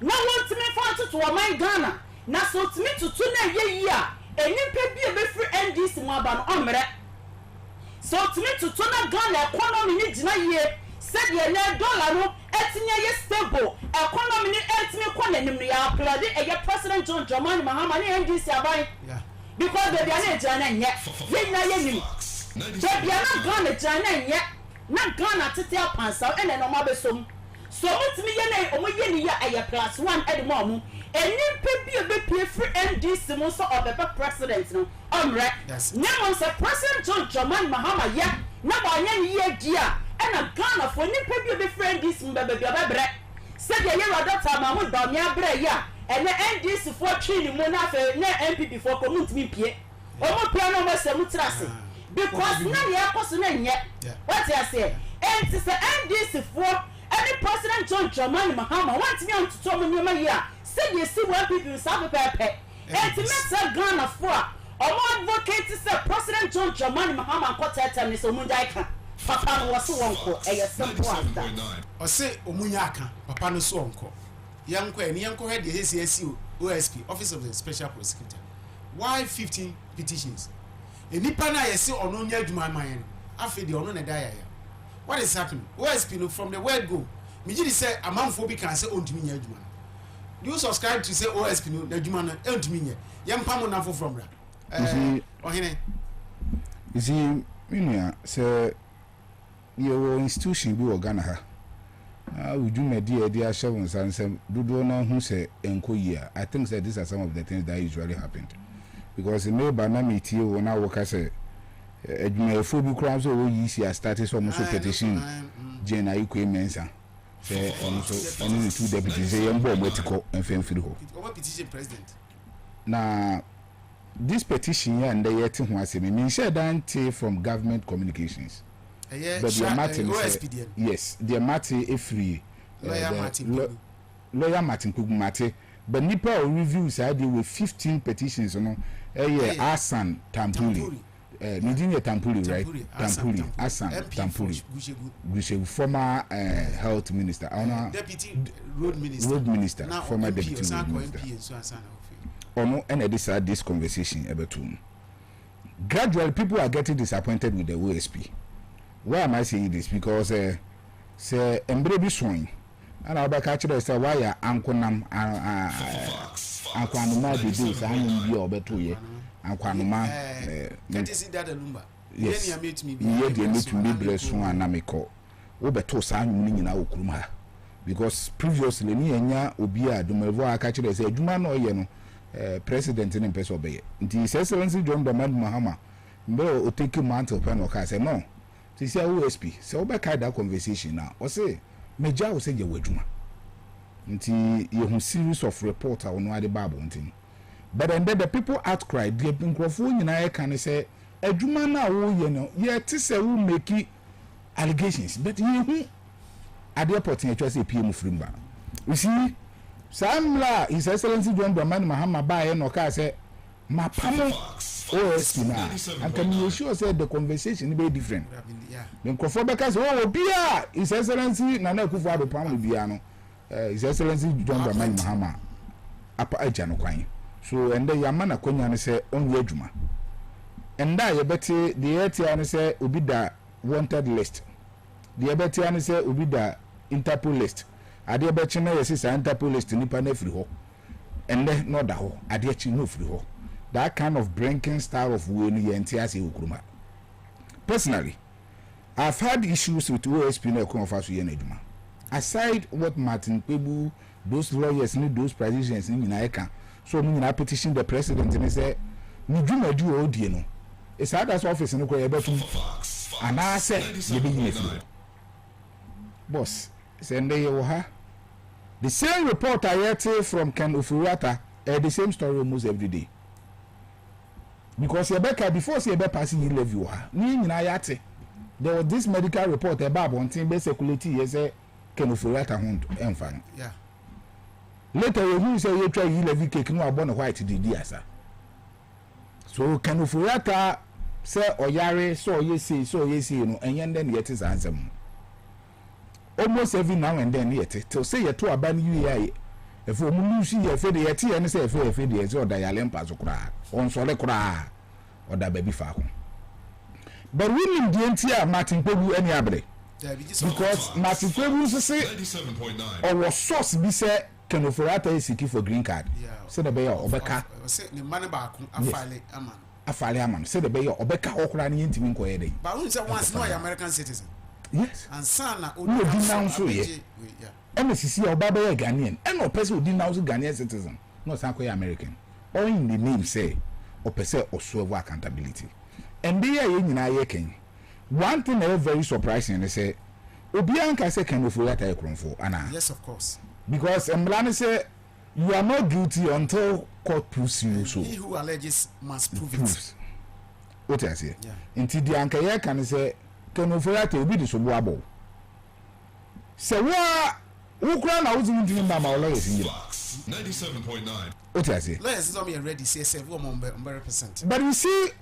na wontimi fa to man Ghana na so timi tutu na ye yi a enimpe bi be free NDC mo aba no omre so timi tutu na Ghana economy ni gina ye said ye na dollar no etinye ye stable economy ni etimi ko na nim ya applaud e President John Dramani Mahama ni NDC abai because baby na jana nye ye na ye nim baby na Ghana jana nye na Ghana tete apansa ene no ma besom so mutimi ye na omo ye ni ya eye +1 ede mo mu enimpe bi be free NDC mo so obebe president no omre nyamo se President John Dramani Mahama ye na ba anya ni ye dia ena Ghana for nimpe bi be free NDC mo bebe bi obebre se de ye Dr. Mahmoud Bawumia abre ya ene NDC for twi ni mo na fe na MPP for ko mutimi pie omo pie no mo se mutrase because na ye akoso na nye what you say enti se NDC for any President John Dramani Mahama want me on to tell me my year say you see what people say pepe enti meta Ghana for omo advocate say President John Dramani Mahama koteta ni so mundai ka papa no was wonko e simple as that o say omunya aka papa no so wonko yanko eni yanko head the ACSC OSP Office of the Special Prosecutor why 15 petitions enipa na yesi ono nya adwuma man afi de ono na da ya what is happening OSP no from the word go me ji say amanfo bi kan say ontumi nya adwuma do you subscribe to say OSP no na adwuma no ontumi nya yempa mo na fo from bra ohene you see minia say your institution bi Ghana ha udwumadi e dia shewon sansem dodo na hu say enkoyi I think that these are some of the things that usually happened because me ba na metie wo na wo ka say adwumayefo bi kura so wo yi si a started so so petition jena ikwe mensa say on two deputies say yembo metiko enfemfiri ho petition president na this petition here and yet who has me share dante from government communications but the Martin yes the Martin free lawyer Martin Kugumate but nipa review side with 15 petitions no Asan Tampuli Nidinya Tampuli right Tampuli Asan Tampuli Gushegu former health minister deputy road minister former deputy road minister Ono and this conversation ebetum. Gradually, people are getting disappointed with the OSP. Why am I saying this? Because say embrace swing, and I'll back actually say why ya ankonam ankonuma de do say anim bi obeto ye ankonuma can't see that number yes ye dey meet me bless one anamiko obeto say anim ni nyina okurum ha because previously ni enya obi a domevo aka kire say adwuma no ye no president in person obey His Excellency John Dramani Mahama mbe o take mantle pen o ka say no ti say OSP say we back that conversation now o say meja o say je wadwuma nti ye hu series of reporter on ade bible ntin but then the people outcry the nkrofo nyina ye kan say adwuma na wo ye no ye ti say we make allegations but ye hu ade report ye twa say PM Frimba you see Samla His Excellency John Dramani Mahama bae no ka say mapamo OSP na and can you sure say the conversation be different then kofo be ka say oh bia His Excellency Nana Akufo-Addo pam bia no His Excellency John Dramani Mahama apa aja no kwan so and the yama na konya ne say onye adwuma and da ye beti the etia ne say obi da wanted list the ebetian say obi da Interpol list ade ebechi na yesi sa Interpol list nipa na free ho ende no da ho ade echi no free ho that kind of drinking style of way no yenti ase okuruma. Personally, I've had issues with OSP na konfa so ye na aduma. Aside what Martin Pebu, those lawyers need those politicians in Eka, so me petition the president and say me do odie no. It's at that office no ko ebetum. And I say you be in boss, send the same report I heard from Ken Ofurata, the same story almost every day. Because Rebecca, before she ever passing you leave you, there was this medical report about one thing basically, yes, Ken Ofurata hund and fan. Yeah. Later, you say you try you leave cake no abon white the diasa. So Ken Ofurata say Oyare, so you see, you know, and then yet is answer. Almost every now and then yet to say you to abandon you if you lose your fed yet and say fed or dialem pasokra on sole kra or the baby fa. But we need the entire Martin Pebu any abre because Martin Pebu say 97.9 or was source be say Ken Ofurata is seeking for green card. Say the bear obeka say the money back afale aman say the bear obeka okra ni ntimi nko yede. But who say once no American citizen. Yes. And sana no denounce so ye. MSC or Baba Ghanaian. And no person who denounce Ghanaian citizen. No Sanko American. All in the name say or per se or swerve accountability. And they are in Ken. One thing that is very surprising they say Obianka say Ken Ofurata ekronfo ana. Yes, of course. Because Mblane say you are not guilty until court proves you so. He who alleges must prove it. What I say? Yeah. Until the anka can say Ken Ofurata will be the sobuabo. So what kura na wuzi ndini mama lawyers ngira 97.9 what I say lawyers is me ready say say we am represent. But you see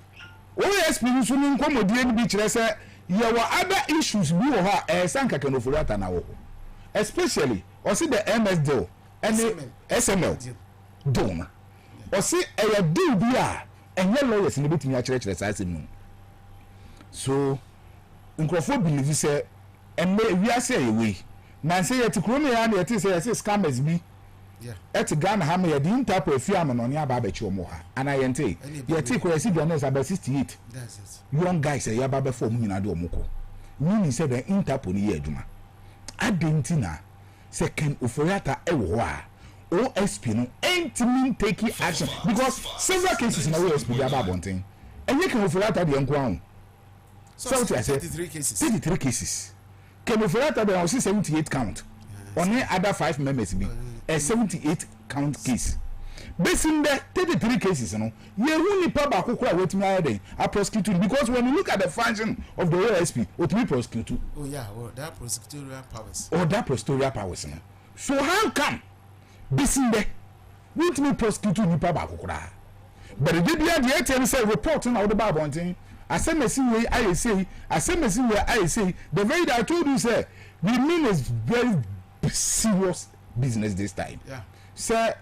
OSP so ni nkomodie ni bi kire say there were other issues bi wo ha sanka Ken Ofurata na wo especially or see the MS deal and the SML deal or see a deal bi a enye lawyers ni betimi a kire say asem so nkrofo believe say and we are say we man say yet krome ya na yet say scammers bi yeah et Ghana ha me yet Interpol afiam no ne aba ba chi omo ha ana yente yet ko yesi bi na about 68 that's it young guys say ya ba be form nyina de omoko ni say the Interpol ni ye adwuma adentina second Ofurata e wo a OSP no ain't taking action because several cases na OSP ga ba bonten enye Ken Ofurata de enko ahun so I say 33 cases Ken Ofurata there was 78 count. Only other 5 members be a 78 count case. Based in the 33 cases, you know, you only papa kukura wait me a prosecutor because when you look at the function of the OSP, what we prosecute. Oh yeah, well that prosecutorial powers. Or that prosecutorial powers. So how come based in the wait me prosecute ni papa kukura? But the ATM say reporting out the Bible thing. I say the very day I told you say we mean is very serious business this time. Yeah. Say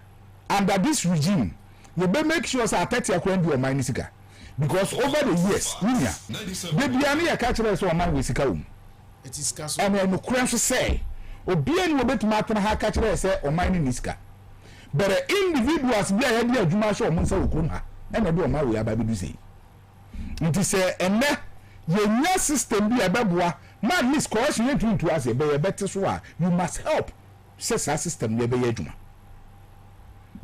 under this regime, you better make sure say 30 according to your mind because over the years, baby ani ya catch us on mind with it is cash. And no crunch say obi ani obet matna ha catch us say on mind niska. But individuals be a dia adwuma so mo say okrum ha. E na do ma we aba bi say. Nti say enne ye nya system bi ebeboa na at least correction you to as e be better so you must help say system we be adwuma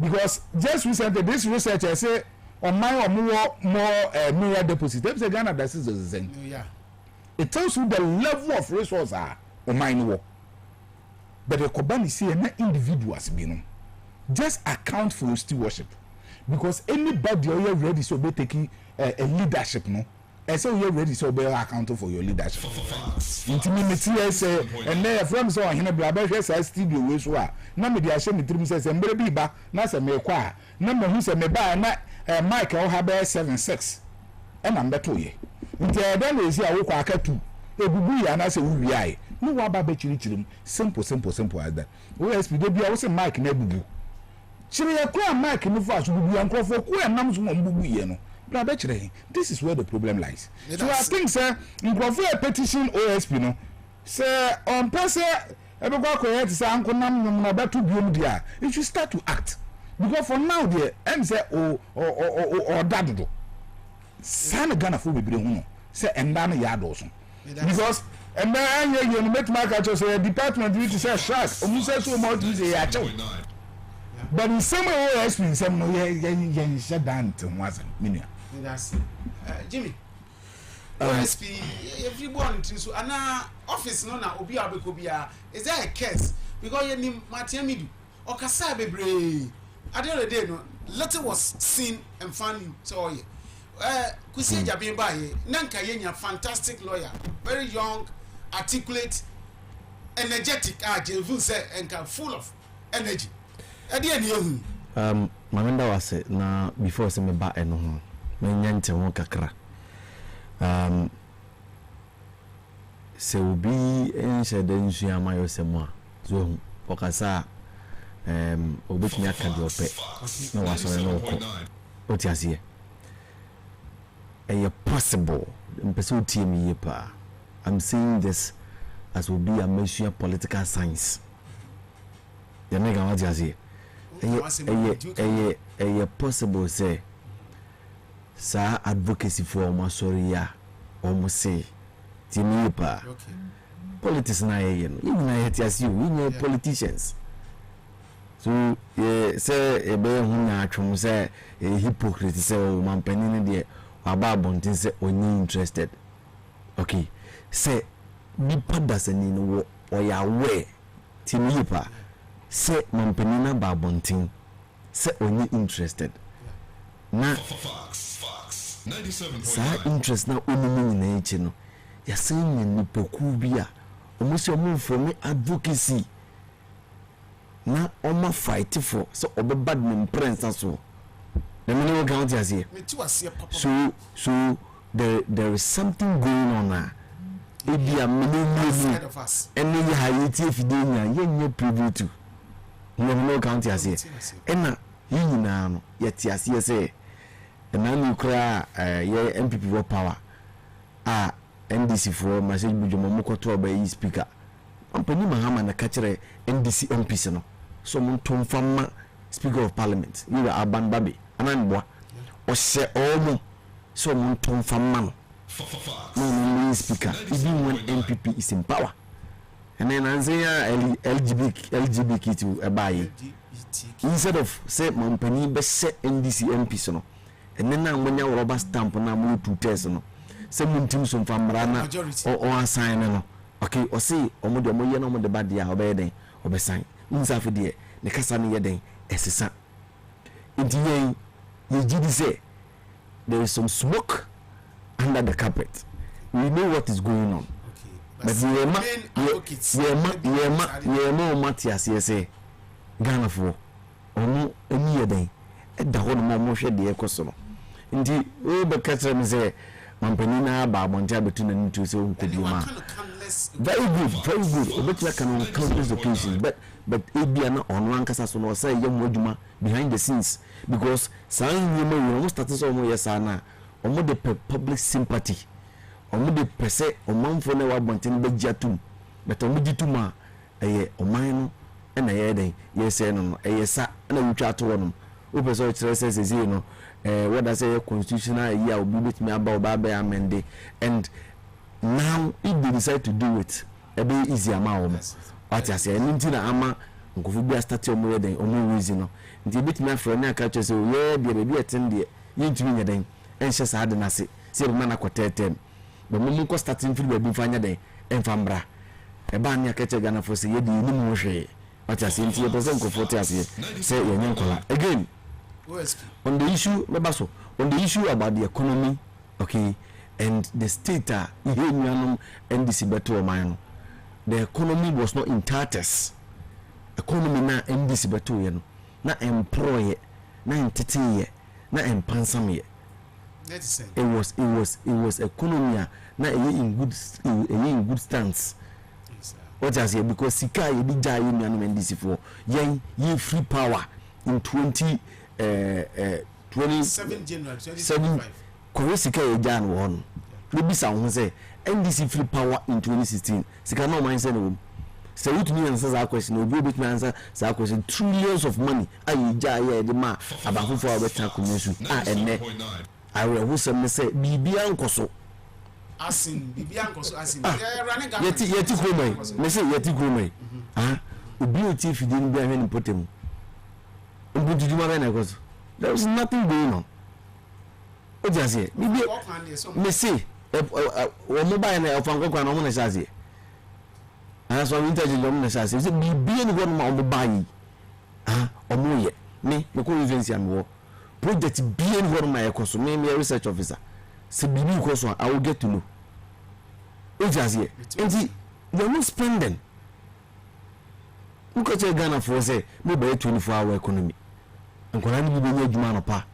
because just recently this researcher say on my more mirror deposit them say Ghana that is the same. Yeah, it tells you the level of resources are on my work but the kobani say na individuals be no just account for your stewardship because anybody are ready so be taking a leadership no and so you're ready so be accountable for your leadership intimate say and there from so hina bla ba hwe sa studio we so a na me dia hye me trim say mbere bi ba na say me kwa na me hu say me ba na mic o ha ba 76 e na mbeto ye nti e da na ezi a wo kwa akatu ebubu ya na say wo wi ai no wa ba be chirichirim simple as that we speed dey bia wo say mic na ebubu chiri ya kwa mic no fa so bubu yankofo ko enam so mo bubu ye no. This is where the problem lies. So I think, sir, in a petition OSP, no, say on person everybody correct say anko nam nom na beto biom dia you should start to act because for now there em say o dadodo san Ghana for bebre hu no say enda no ya do so because enda anya you no make market say department which say shark omu say so much say ya chew but in some way experience some no ye shut down to was minua that's Jimmy OSP everyone so ana office no na obi abeko bia is there a case because you ni matiamidu okasa bebre at the end of the day no little was seen and found so kusi jabin bae nanka yenya fantastic lawyer very young articulate energetic jevu say enka full of energy e dey na ehu mamenda wase na before se me ba eno ho me nyante ho kakra se obi ense de nsu amayo se mo a so okasa obetumi aka de ope na wasore no ko otiasie possible mpese otie pa I'm saying this as will be a measure political science ya mega watiasie possible say sa advocacy for masori ya say timi pa politics na ye no even na yetiasie we know politicians so say ebe hu na atwom say hypocrite say o mampani ne de aba bontin say only interested okay say nipa dasani no o ya we timi pa say mampani na ba bontin say only interested na sa interest na onumi nyina echi no ya say nipa ku bia omusi omu from advocacy na oma fight for so obebad me prince so the money we count as here so there is something going on now ebi a many and you have it nya yenye preview to no count as here ena yina no yeti ase say na nu kra ye MPP for power NDC for message bujomo mokoto oba speaker ampani mahama na kachere NDC MPs no so mun tom fama speaker of parliament you are Aban Babi ananboa o se omo so mun tom fama no speaker even when MPP is in power and then anzia LGBT to abaye instead of say mampani be se NDC MPs no and then na ngonya rubber stamp na mu two test no say mun tim so famra na o assign no okay o say omo de omo ye no omo de bad ya obeden obesan nsafe de ne kasa ne yeden esesa intiye ye gidi say there is some smoke under the carpet we know what is going on but ye Matias ye say Ghana for omo eni yeden e da ho no mo hwe de ekoso no nti we be katra me say mampani na ba bonja betu na ntu se onkodioma very good obetla can on countless occasions but ebia na ono ankasa so no say yem waduma behind the scenes because san yema we almost started so mo yesa na omo de public sympathy omo de pese omanfo na wa bonten be giatum but omo dituma eye oman no na ye den yesa no eyesa na wutwa to wonom o pese o kire se no what I say constitutional year will be with me about Baba amende and now if they decide to do it a bit easier amount what I say anything na ama nkofu bia start your more than omo reason no nti bit me afro na ka say yeah be be attend there yintumi nya den enhye sa ade na se be mana kwatetem be mo ko starting free be fanya den enfambra e ba nya ka che Ghana for say ye di ni mo hwe what I say nti ye person nkofu te ase say ye nyankola again on the issue about the economy, okay, and the state NDC beto man, the economy was not in tatters. Economy na NDC beto yen, na employ, na entertain, na empansam. It was economy na in good stance. What I say because sika ye di jay NDC for ye free power in 27 January 2025 Koresika Ejan won. Lubisa won say NDC free power in 2016 sika no man say no say what me answer that question obi obet me answer that question trillions of money ayi ja ya de ma abafofo abeta komesu enne awe who say say bibia nkoso asin bibia nkoso asin yeti kromai me say yeti kromai obi oti fidin bia hwe ni potem obudu juma be na koso there was nothing going on o just say bibia me say o mobile na ofanko kwa na mo na say as for intelligence on na say bibia ni go ma o mobile omo ye me ko agency am wo project bia ni go ma ekoso me research officer say bibi ko so I will get to know o just say enti you no spending nko che Ghana for say me be 24-hour economy nkola ni bi be adwuma no pa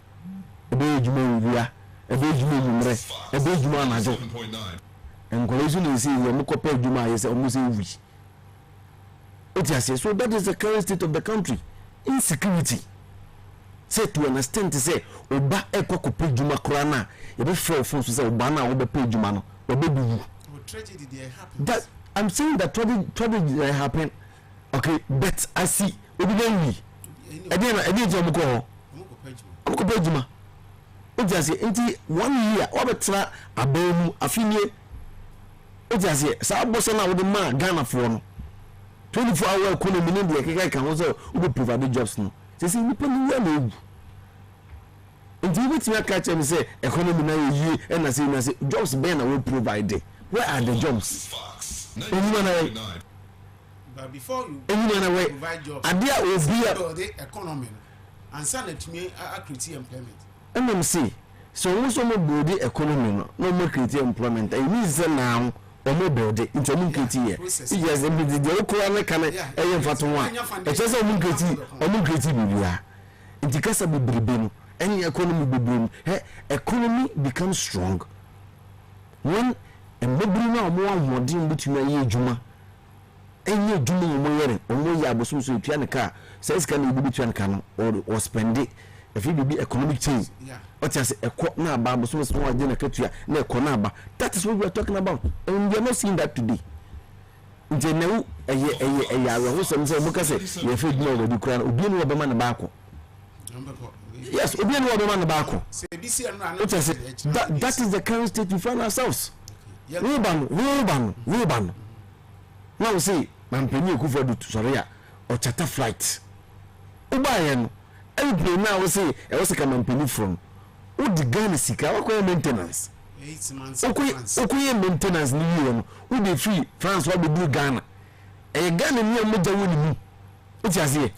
e be adwuma wia e be adwuma numre e be adwuma na jo nkola isu na say you mo kopa adwuma ye say o mo say wi o just say so that is the current state of the country. Insecurity say to understand to say oba ekokopa adwuma kora na e be fair phone so say oba na wo be pa adwuma no o be bi tragedy there happen. That I'm saying that tragedy happen. Okay, but I see obi den wi edi je mo ko ko pejuma o just say enti 1 year o betra abamu afinie o just say sa boso na wo de ma Ghana for no 24-hour economy ni de keke kan wo so o be provide jobs no say ni pe ni ya na egu enti we ti aka che me say economy na ye e na say jobs be na we provide. Where are the jobs? But before you provide jobs, idea will be the economy and send to me create employment. MMC. So also more build the economy, no more create employment. It means now or more build it into create here. Yes, the local can a fatu. It's just a create bibia. In the case of the any economy be boom, economy becomes strong when mbebiri na omo amodin bituma ye adwuma enye adwuma omo yere omo ya abosumso etua ne ka say iska na ebi bitua ne ka no or spend it if you be economic change what you say ekọ na aba abosumso no age na katua na ekọ na aba. That is what we are talking about, and we are not seeing that today. Nje na wu eye awo so say muka say ye fe dwuma obi kura na obi no obema na ba akọ. Yes, obi no obema na ba akọ. That is the current state we find ourselves. Ruban. Now say mampeni Akufo do sorry or charter flight. Ubaye no every now say e was ka mampeni from o di Ghana sika wa maintenance 8 months o maintenance ni you no o dey free France wa be do Ghana e Ghana ni mo jawo ni mu o ti ase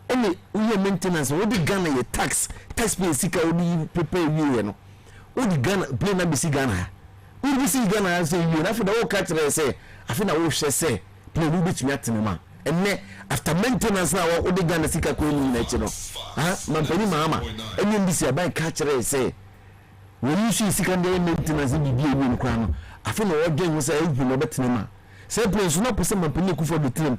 any we maintenance o di Ghana ye tax pay sika o di prepare we no o di Ghana plane na be si Ghana we see Ghana say you na for the whole country say afina wo hwe say play we betumi atenema enne after maintenance na wo de Ghana sika ko ni na chi no mampani mama enye mbisi abai country say when you see sika de maintenance bi bi ewu nkwa no afina wo dwen wo say ewu no betenema say play so no person mampani Akufo do trim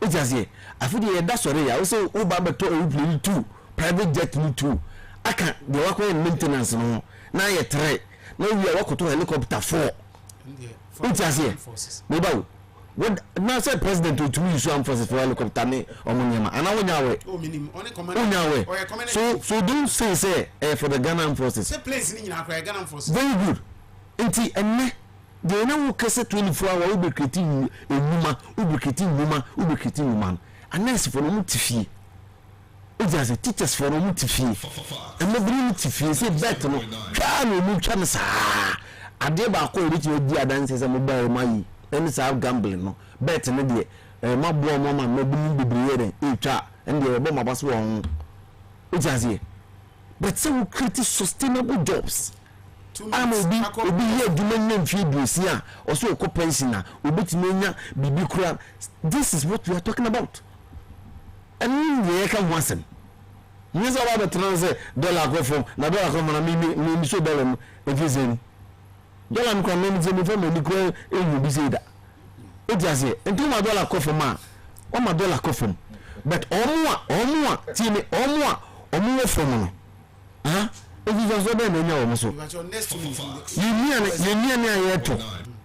o just here afidi ye da sore ya wo say wo ba beto ewu plane 2 private jet ni 2 aka de wa ko maintenance no na ye 3 no we are to helicopter 4 which is here maybe what now say president to use armed forces for helicopter ni omunyama and awonyawe so don't say for the Ghana armed forces say place ni nyina akwa Ghana armed forces very good enti enne de na wo kase 24-hour we be creating enuma and nurse for no tifie it is a teachers for no tifie and no bring tifie say bet no twa no mu twa sa ade ba ko ri ti odi adanse say mo ba mai any say gambling no bet no de mabo mo ma bi bebre den e twa and de bo mabaso won it is here but say we create sustainable jobs obi here dumenye mfie duosi a oso ko pensioner obetime nya bibi kura. This is what we are talking about. And we can wasem yes about the transit dollar go from na dollar come na me so dollar efizeni dollar nko na me zemi from me ko ewu bi say da o just say enti ma dollar ko from o ma dollar ko from but omo a ti me omo wo from no Oji so be na nya wo so. Yenia na yeto.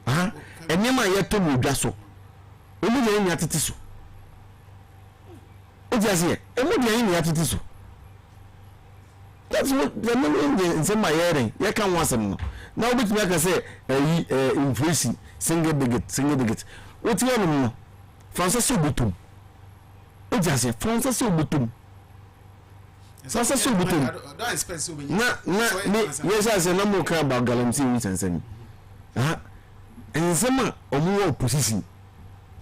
Aha. Enyema yeto mo dwa so. Omu de nya tete so. Oji ase emu de nya tete so. That's what the name in some my hearing. You can want some. Now we can say inflation single digit. What you know? Francis Obutum. Oji ase Francis Obutum. Francis Obutum. Don't expect so many. Yes, I say no more about Galamsey and ah, and some omu opposition.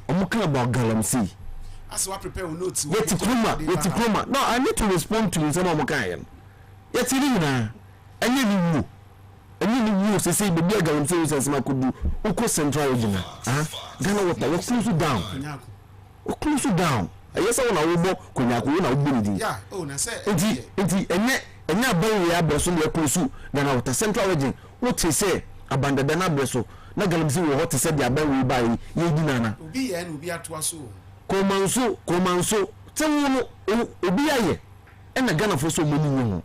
Omu about Galamsey. As what prepare notes. Yet Kroma. No, I need to respond to some of my yet na enye ni wu say be bia Galamsey say some could do uko central region Ghana water we close you down ayesa wona wo bo konyaku na wo bi yeah oh na say enti enye aban we aboso na close Ghana water central region what say abandada na breso na Galamsey wo hot say the aban we buy ye di nana obi ye na obi atoa so komanso temu obi aye na Ghana for so many nwo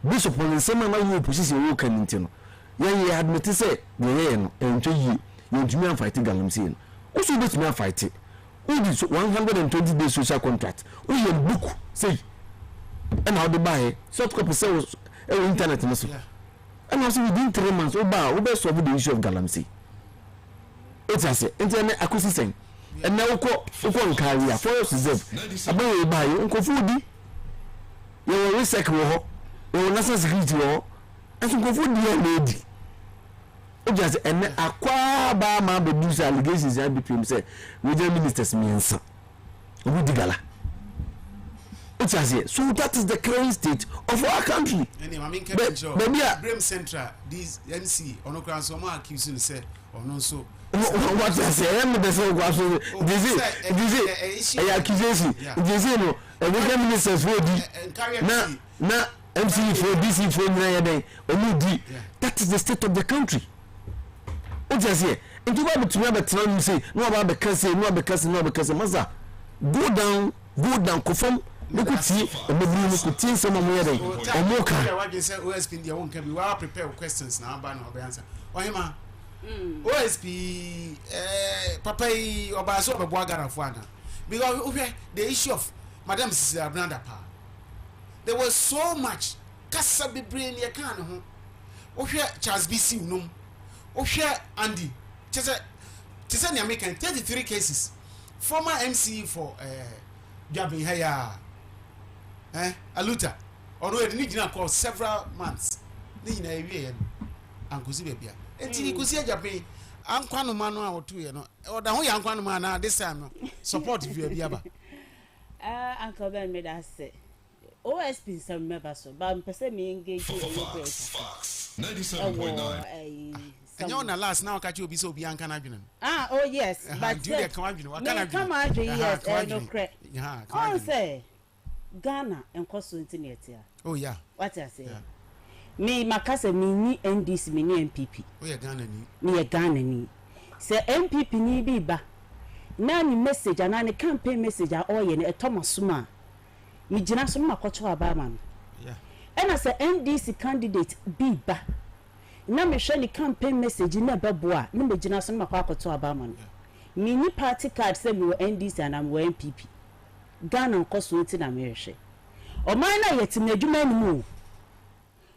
Bishop on some na you position wo kan ntino ye admit say ye no entwe yi you tumi an fight Galamsey o so bet me an fight o di 120 days social contract o ye book say and how the buy soft copy say internet no so and also within 3 months o be solve the issue of Galamsey it has internet acquisition and now uko nkari for reserve abaye buy unko fudi ye we recycle ho national security wo aso ko fu dia lady o just en akwa ba ma be do allegations ya BPM say regional ministers miensa obu digala it just so that is the current state of our country anyway I mean Brim Central this MC onokran so ma accuse say ono so what I say am the so go so this accusation this no regional ministers wo di na MC for DC for Nayade, Omudi. That is the state of the country. What just here? And you want to have a time you say, no about because Maza. Go down, conform. Look at see, and maybe you could see some of the Omoka. What you say, OSP, you won't be well prepared questions now, but no answer. Ohima, OSP, Papa, or Baso, or Boagara Fwana. Because the issue of Madame Branda Pa. There was so much kasa bebre ne kan ho o hwe Charles BC unum o hwe Andy chese ne American 33 cases former MC for Gabin Haya Aluta ono e ni gina call several months ni nyina ewie ankosi bebia enti kosi Gabin ankwano ma no a wotu ye no o da ho ya ankwano ma na this time no support view bia ba Uncle Ben made us say OSP some members so but person me engage in 97.9 and you na last now catch you be so be anka na dwene oh yes but do you come dwene what can come out yes no correct on say Ghana enkoso internet ya oh yeah what I say me makase me ni NDC me ni MPP oh yeah Ghana ni say MPP ni bi ba na ni message ana ni campaign message a oye ni etomasuma mi gina so makocho abama yeah and as a NDC candidate bi ba na me hwe ni campaign message na beboa na me gina so makocho abama mi ni party card say me NDC and am MPP Ghana nkoso enti na me hwe o man na yeti na adwuma ni mu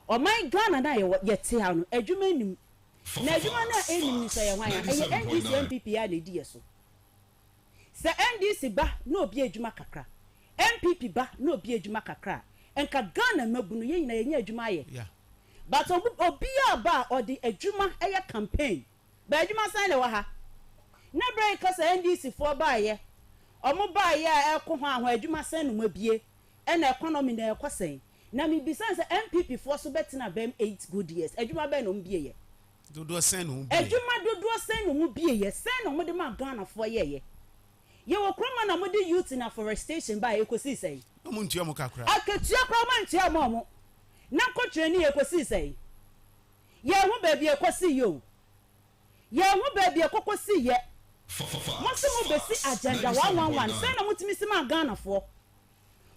o man Ghana na yeti ha no adwuma ni na adwuma na enim ni so ye hwan ya NDC MPP ya na di yeso se NDC ba na obi adwuma kakra MPP ba na obi adwuma kakra enka Ghana mabunu ye nyina ye adwuma ye yeah but obi aba odi adwuma eye campaign ba adwuma san le wa ha na break cause NDC for ba ye omo ba ye eko ho ahụ adwuma san no mabie e na economy na ekosen na mi bisan se MPP for so betina bem 8 good years adwuma ba no mbie ye dodo san no adwuma dodo san no mu bie ye san no mo de ma Ghana for ye ye wo kroma na mo de youth na forestation ba ekosi sei no mo ntua mo kakra akatua kroma ntua mo na kotwe ni ekosi sei ye hu ba bi ekosi yo ye hu ba bi ekokosi ye mo se mo besi agenda 111 say na mo timi si ma Ghana for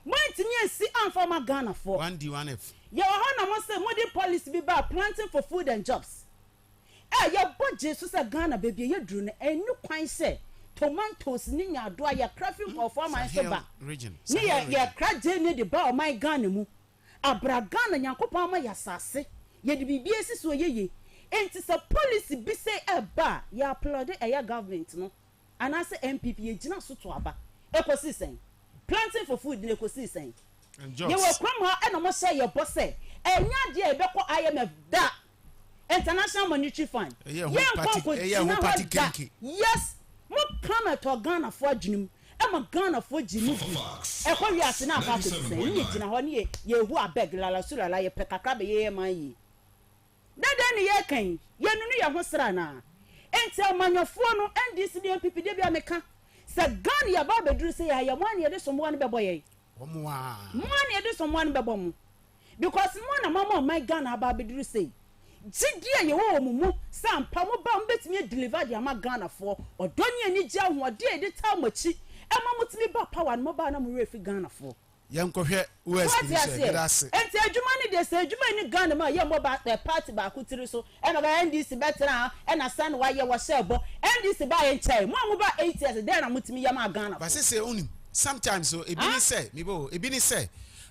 mo ntimi esi anfa ma Ghana for 1D1F Your honor must say, Modi policy be about planting for food and jobs. Your budget so say Ghana baby, you drone, and no quite say tomatoes, Nina, do I crafting for farmer soba region. Near your crack near the bar, my Ghana mu. Abragana Yankopama Yasase, yet be BS so ye. And it's a policy be say a bar, ya applaud a ya government, no. And I say MPP, you not so to aba. Ecosystem. Planting for food in ecosystem. You will come out and almost say your boss say, and ya dear Beko IMF that International Monetary Fund. Yes, more come to Ghana for Jim. I'm a Ghana for Jim. A Korea Sina Papi, in a honey, ye who are beg la sula la ye peccabe ye my. That then ye came, ye knew your hosrana. And tell man your phone and this new people de America. Said Ghana ya Baba Drew say I am 1 year to someone baboy. 1 year to someone babom. Because one mama my Ghana Baba Drew say. Jidia ye wo mumu sam pa mo ba mbetimi deliver dia ma Ghana for odonye ani gya ho de de ta machi e ma mutimi ba power no ba na mo refi Ghana for yankohwe USP say that's enti adwuma ni de say adwuma ni Ghana ma ye mo ba party ba akutiri so e na ba NDC betra e na san wa ye wo shebo NDC ba ye nchai mo ba 8 years de na mutimi ya ma Ghana for but say onim sometimes so ebini say mibo ebini say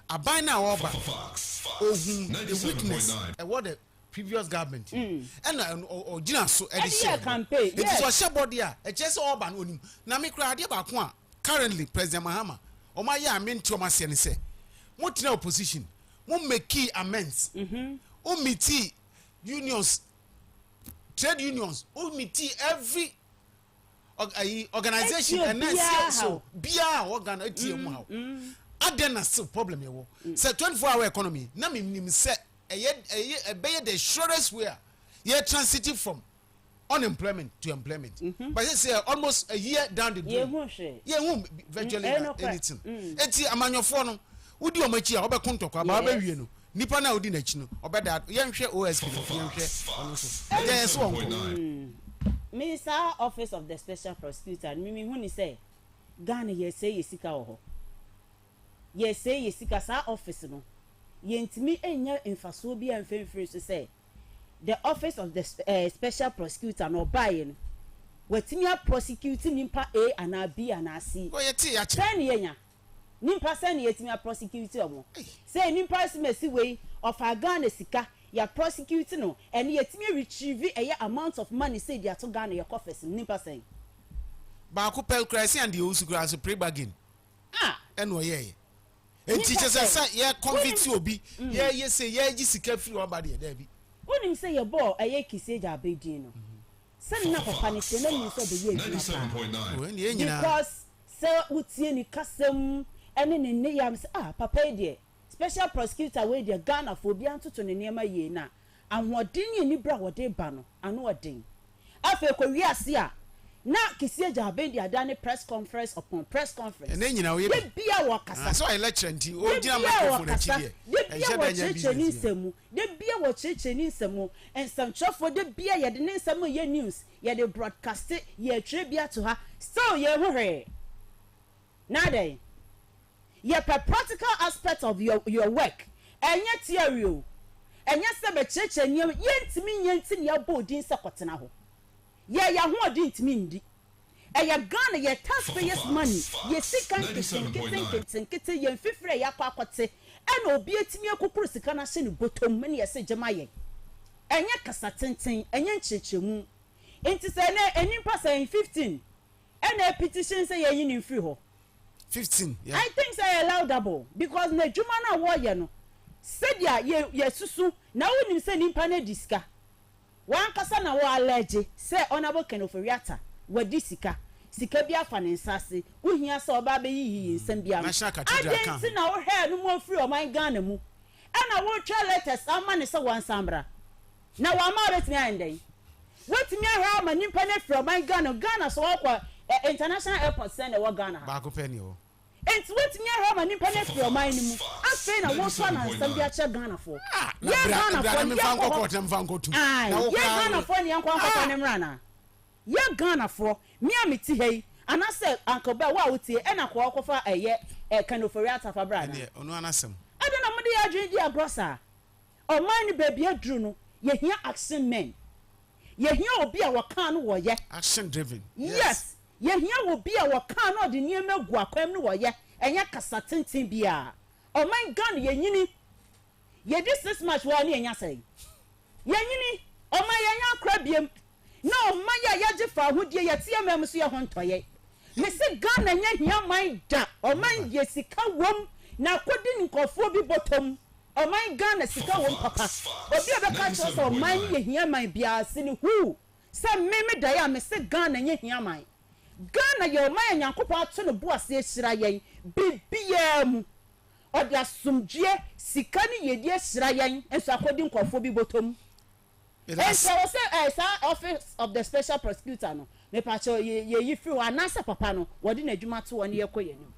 aban na oba ohun the weakness e what the previous government and original so edition campaign it is a body a just urban onim na me kra ade ba ko a currently President Mahama o ma ya amenti o ma se ne say mo tena opposition mo make amends o meet unions trade unions o meet every organization and then so bia organ atm how adena still problem ye wo say 24-hour economy na me say the surest way you're transiting from unemployment to employment. But you say almost a year down the road. Yeah, won't virtually anything. It's a man your phone. Would you make your other contact about you? Nipa na odi na chino obeda yen hwe OSP yen hwe yes one Minister Office of the Special Prosecutor mimi hu ni say Ghana ye say yesika ho ye say yesika sa office no yentimi enya emfaso bi amfemfiri so say the Office of the Special Prosecutor no buy no watimi a prosecute nimpa A and B and C o yeti ya che ten yenya nimpa sen yetimi a prosecute omo say nimpa simesi we of Ghana sika ya prosecute no and yetimi retrieve a amount of money say dia to Ghana your coffers nimpa sen ba ko pel crazy and the usu grass pre bargain eno ye enti chese ye convict obi ye say ye gi sika free oba de there bi onim say your ball aye kise ja abedin no sen na papa ni se na ni so be ye 97.9 because so utie ni kasem ene ne yam say papa de special prosecutor we de Ghana for bia ntoto ne nema ye na anwodin ni bra wode ba no ano odin afa ko wi ase a na kisi ja abedi adane press conference upon press conference ene nyina we be bia wo kasa so I lecture nti o dia microphone achi de bia wo cheche ni nsemu de bia wo cheche ni nsemu ensamchofo de bia ye de nsemu ye news ye de broadcast ye tire bia to ha still ye hohwe na dey ye practical aspect of your work enye theory o enye se be cheche ni ye ntimi ya bodin se kwotena ho ye ya ho odin ntimi ndi ya Ghana ye taxpayers money ye sikan kete ye fifre ya kwakote ena obi etimi akukuru sika na hye ne botom me ne ye se jema ye enye kasa tenten enye nchechemu enti se na enimpa say 15 ena petition say ye yin free ho 15 yeah. I think say allowable because na djuma na wo ye no sedia ye susu na wonim se nimpa na diska wan kasa na wo allege say honorable kenoforiata wadi sika bi afa ne nsase uhia se oba be yiyi nsem bia agency na wo he no mo free o man Ghana mu ana wo twa letters ama ne se wan sambra na wa ma retimi andai wetimi ahwa ma nimpa na free o man Ghana so kwa international airport send e wo Ghana ba ko penny o enti wetimi ahwa ma nimpa na free o man ni mu afi na wo so na nsem bia che Ghana for ya Ghana for me fan ko ko tem fan ko tu na wo Ghana for ne yankwa ko ne mrana ye Ghana for me amiti hei anase uncle ba wa wotie e na ko kofa eye kanofori atafa bra na ono anasem ade na mode ya adwen di agrosa ɔman ni baabi aduru no yɛhia action men yɛhia obi a wɔka no wɔyɛ action driven yes yɛhia obi a wɔka no ɔde nneɛma gu akwam no wɔyɛ ɛnyɛ kasa tenten bia ɔman Ghana yɛnyini yɛdi 6 March wɔ ne ɛnya sɛ yɛnyini ɔman yɛnya akora biem na ɔman yɛ yɛgye fa ahodie yɛte mam so yɛ ho ntɔyɛ me se Ghana nyɛ hia man da ɔman yɛ sika wom na akɔdi nkɔfoɔ bi bɔtɔm ɔman Ghana sika wom papa obi a bɛka kyerɛ sɛ ɔman yɛ hia man bia se ne hu sɛ me da yɛ me se Ghana nyɛ hia man Ghana yɛ ɔman yɛ nyankopɔn ato no bo ase ahyira yɛn bibiaa mu ɔde asomdue sika ne yɛdi ahyira yɛn nso akɔdi nkɔfoɔ bi bɔtɔm ɛnso wɔ sɛ saa office of the special prosecutor no mepakyɛ yɛyi firi hɔ anaasɛ papa no wɔde n'adwuma to wɔ ne yɛkɔ yɛn nim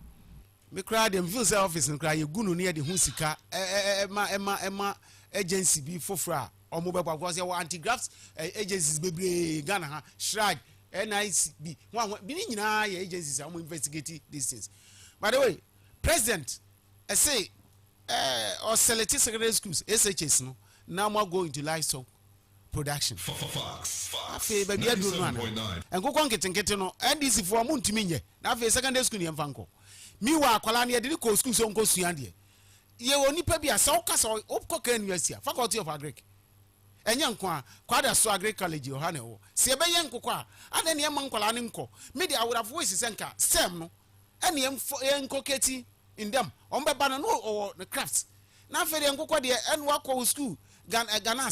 me cry dem feel say office no cry yegu no ne de ho sika ema agency bi foforo a omo be kwakwa say anti graft agencies bebre Ghana ha shrag NICB one bi ni nyina ye agencies am investigate these things. By the way, president I say or select secondary schools SHS no now more go into livestock production. Afi ba bia do no ana enko konketenkete no NDC for amu ntimi nye na afi secondary school ye mfanko mi wa akwala na ye de ko school so nko sua de ye oni pa bia sa okasa opko university faculty of agric enye nko a kwada so agric college o ha na wo se be ye nkoko a ade ne man kwala ne nko me de awurafo we sisenka sem no ene ye nkoketi in them on be bana no or the crafts na afi de nkoko de en wa ko school Ghana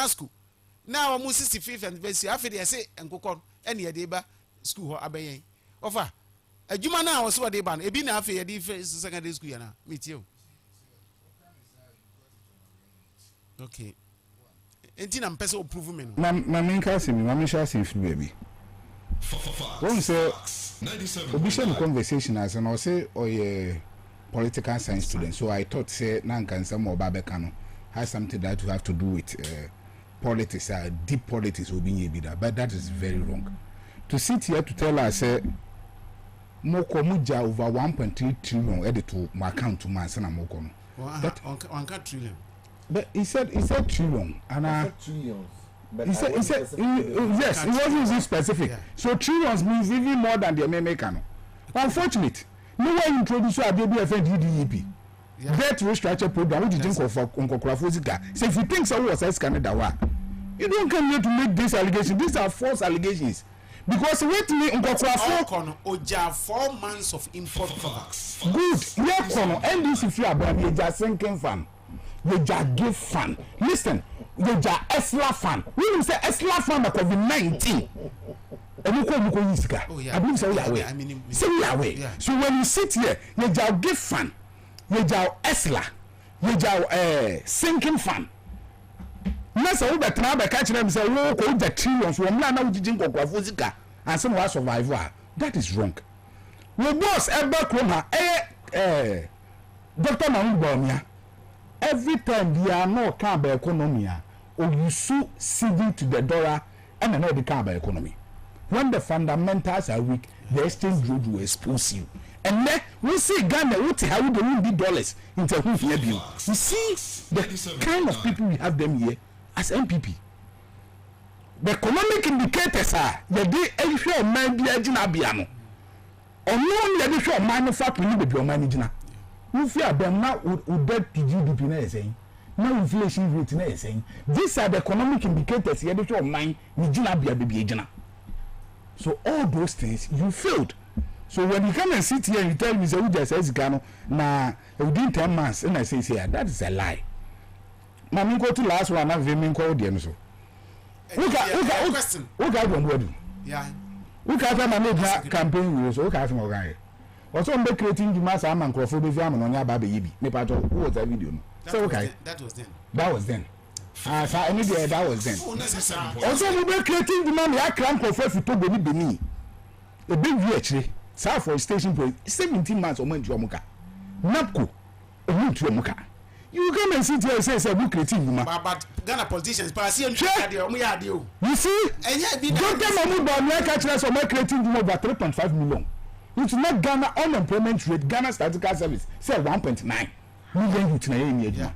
school now almost 65th anniversary afi de say nkoko ene ye de ba school ho abeyen ofa adwuma na wo so de ba no ebi na afi ye de secondary school ya na metie o okay enti na mpese o prove me no ma menka se mi ma me sha se fi baby won say obi share conversation as no say oye political science student, so I thought say nan kan some oba beka no has something that to have to do with politics, deep politics obi that, but that is very wrong. To sit here to tell us moko muja over 1.3 trillion edit to my account to my son moko no. That 1 trillion. But he said trillion and trillions. But he said yes, it wasn't so specific. Yeah. So trillions means even more than the American. Unfortunate. No one introduced a DDEP. Debt restructure program which you think of Unkokrafozika. So if you think so was Canada, you don't come here to make this allegation. These are false allegations. Because wait me Unkokrafo oja 4 months of import products. Good. Yeah, kono NDC free about you just sinking fan. You just give fan. Listen, you just Esla fan. We will say Esla fan of COVID-19. And you call Yiska. Oh, yeah. I believe so. Yahweh. So when you sit here, you just give fan. You just Esla. You just sinking fan. Nasa wo betra be catch them say wo ko the trillions wo mla na wo jijin kokofo sika and some wa survive. That is wrong. We boss ebe kroma Dr. Mahmoud every time they are not can by economy or you sue ceding to the dollar and another can by economy. When the fundamentals are weak, the exchange rate will expose you. And then we see Ghana, how they will be dollars into who here be. You see the kind of people we have them here as MPP. The economic indicators are the day every man be a jinabiano. Or no, the issue of manufacturing will be your managing. We fear them now with debt to GDP na saying. Now inflation rate na saying. These are the economic indicators here the issue of mine ni jinabia baby jina. So all those things you failed. So when you come and sit here and you tell me say we just says Gano na within 10 months and I say that is a lie. Na me go to last one na we me call them so. Look at one word. Yeah. Look at my make campaign rules. Look at my guy. Also I'm creating the mass am and crofo be am no nya ba be yibi. Me pato who was that video no. So okay. That was then. So any day that was then. Also we be creating the man ya cram crofo fito be ni Benin. A big view actually. South for station point 17 months o man omuka. Napco o mu tu omuka. You come and sit here and say we creating the man. But Ghana politicians pass here omu ya de o. You see? Dr. Mahmoud Bawumia catch us on creating the over 3.5 million. It's not Ghana unemployment rate. Ghana statistical service say 1.9 million youth na here.